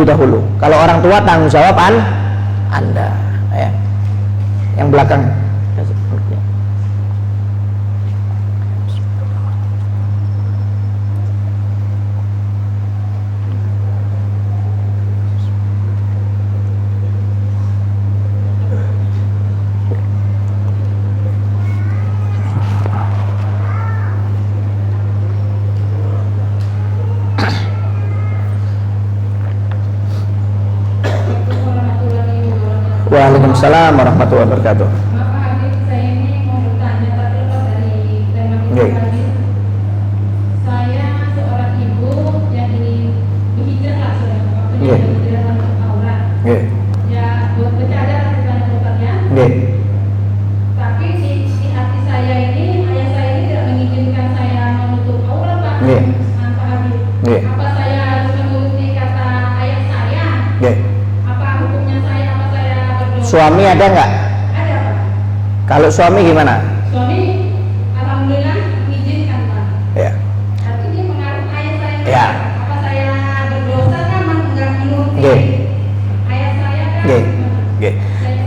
dahulu. Kalau orang tua tanggung jawab Anda. Ya. Yang belakang. Waalaikumsalam warahmatullahi wabarakatuh. Bapak Habib, saya ini mau bertanya terlepas dari tema kita Oke. tadi. Saya seorang ibu yang ingin berhijrah lah, waktunya Oke. berhijrah untuk aurat. Ya, buat bercanda ceritanya dokternya. Tapi di hati saya ini, ayah saya ini tidak mengizinkan saya menutup aurat Pak. Oke. Pak Habib. Oke. Apa saya harus menuruti kata ayah saya? Apa hukumnya saya? Apa saya berdoa? Suami ada nggak? Ada Pak. Kalau suami gimana? Suami alhamdulillah mengizinkan Pak. Ya. Tapi dia mengaruh ayah saya. Ya. Apa saya berdosa kan enggak menuruti Oke. ayah saya kan? Oke.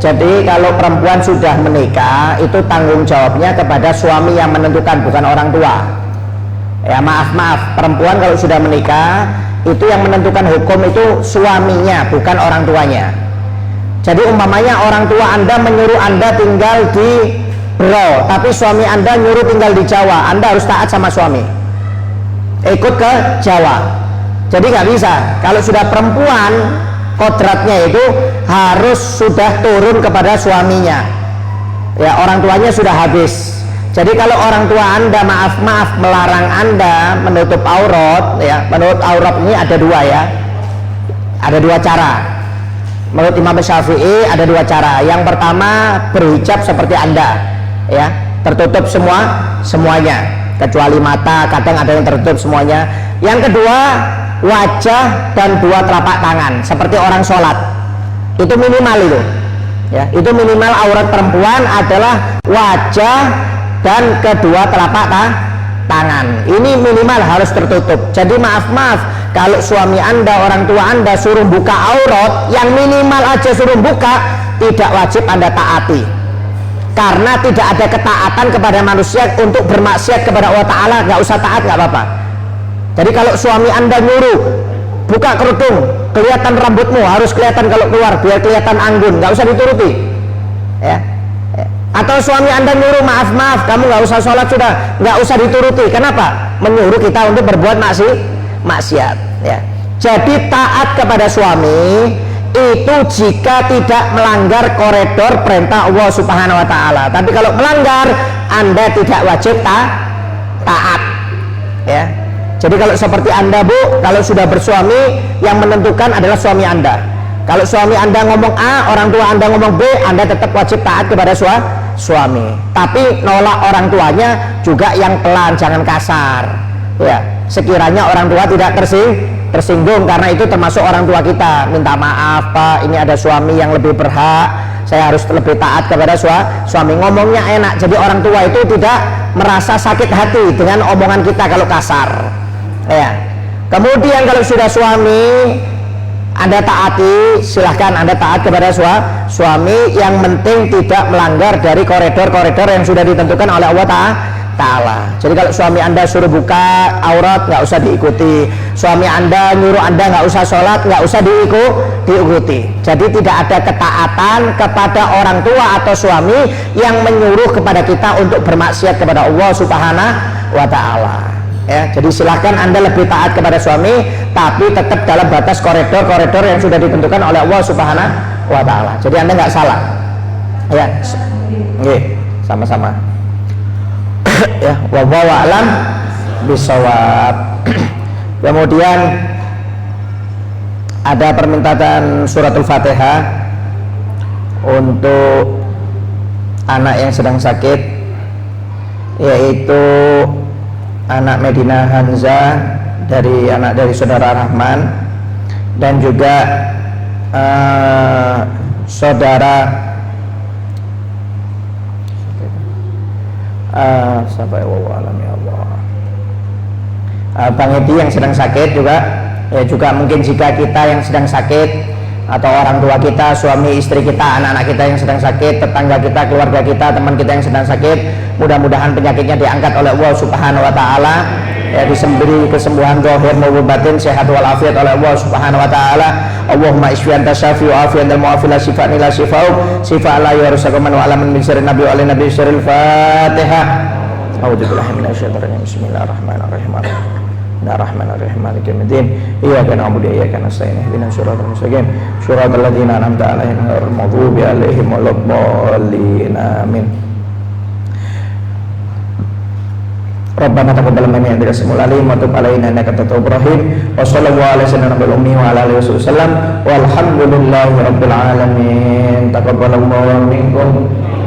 Jadi kalau perempuan sudah menikah, itu tanggung jawabnya kepada suami yang menentukan, bukan orang tua. Ya, maaf, perempuan kalau sudah menikah, itu yang menentukan hukum itu suaminya, bukan orang tuanya. Jadi umpamanya orang tua Anda menyuruh Anda tinggal di Bro, tapi suami Anda nyuruh tinggal di Jawa, Anda harus taat sama suami, ikut ke Jawa. Jadi nggak bisa. Kalau sudah perempuan, kodratnya itu harus sudah turun kepada suaminya. Ya, orang tuanya sudah habis. Jadi kalau orang tua Anda maaf melarang Anda menutup aurat, ya, menutup aurat ini ada dua ya. Ada dua cara. Menurut Imam Syafi'i ada dua cara. Yang pertama berhijab seperti Anda, ya, tertutup semuanya, kecuali mata, kadang ada yang tertutup semuanya. Yang kedua wajah dan dua telapak tangan, seperti orang sholat. Itu minimal itu, ya. Itu minimal aurat perempuan adalah wajah dan kedua telapak tangan. Ini minimal harus tertutup. Jadi maaf kalau suami Anda, orang tua Anda suruh buka aurat, yang minimal aja suruh buka, tidak wajib Anda taati. Karena tidak ada ketaatan kepada manusia untuk bermaksiat kepada Allah Ta'ala, nggak usah taat, nggak apa-apa. Jadi kalau suami Anda nyuruh buka kerudung, kelihatan rambutmu, harus kelihatan kalau keluar, biar kelihatan anggun, nggak usah dituruti, ya. Atau suami Anda nyuruh maaf kamu nggak usah sholat, sudah nggak usah dituruti. Kenapa? Menyuruh kita untuk berbuat maksiat, ya. Jadi taat kepada suami itu jika tidak melanggar koridor perintah Allah Subhanahu wa Ta'ala. Tapi kalau melanggar, Anda tidak wajib taat, ya. Jadi kalau seperti Anda, Bu, kalau sudah bersuami, yang menentukan adalah suami Anda. Kalau suami Anda ngomong A, orang tua Anda ngomong B, Anda tetap wajib taat kepada suami. Tapi nolak orang tuanya juga yang pelan, jangan kasar, ya. Sekiranya orang tua tidak tersinggung, karena itu termasuk orang tua kita. Minta maaf Pak, ini ada suami yang lebih berhak, saya harus lebih taat kepada suami. Ngomongnya enak, jadi orang tua itu tidak merasa sakit hati dengan omongan kita kalau kasar, ya. Kemudian kalau sudah suami Anda taati, silahkan Anda taat kepada suami, yang penting tidak melanggar dari koridor-koridor yang sudah ditentukan oleh Allah Ta'ala. Jadi kalau suami Anda suruh buka aurat, nggak usah diikuti. Suami Anda nyuruh Anda nggak usah sholat, nggak usah diikuti. Jadi tidak ada ketaatan kepada orang tua atau suami yang menyuruh kepada kita untuk bermaksiat kepada Allah Subhanahu wa Ta'ala, ya. Jadi silahkan Anda lebih taat kepada suami, tapi tetap dalam batas koridor-koridor yang sudah ditentukan oleh Allah Subhanahu wa Ta'ala. Jadi Anda nggak salah, ya. Sama-sama. Ya, wallahu a'lam bishawab. Kemudian ada permintaan suratul Fatihah untuk anak yang sedang sakit, yaitu anak Medina Hanza, anak dari saudara Rahman, dan juga saudara sampai alam ya Allah, Bang Edi yang sedang sakit juga, ya. Juga mungkin jika kita yang sedang sakit, atau orang tua kita, suami istri kita, anak-anak kita yang sedang sakit, tetangga kita, keluarga kita, teman kita yang sedang sakit, mudah-mudahan penyakitnya diangkat oleh Allah Subhanahu wa Ta'ala, ya, disemberi kesembuhan zahir maupun batin, sehat walafiat oleh Allah Subhanahu wa Ta'ala. Allahumma isfi anta syafi wa afi antal mu'afi la shifa'ni la shifa'u shifa' la yurusakum man wa'alaman min syarri nabi wa nabi syarril Fatihah. A'udzubillahi minasyaitonir rajim. Bismillahirrahmanirrahim. Bismillahirrahmanirrahim. Maliki yaumiddin. Iyyaka na'budu wa iyyaka nasta'in. Ihdinas siratal mustaqim. Shiratal ladzina an'amta 'alaihim ghairil maghdubi 'alaihim waladdallin. Amin. Rabbana taqabbal minna innaka samiul alim wa tub 'alaina innaka at-tawwabur rahim. Wa sallallahu alaihi wasallam wa ala alihi wasallam. Walhamdulillahi rabbil alamin. Taqabbalallahu minkum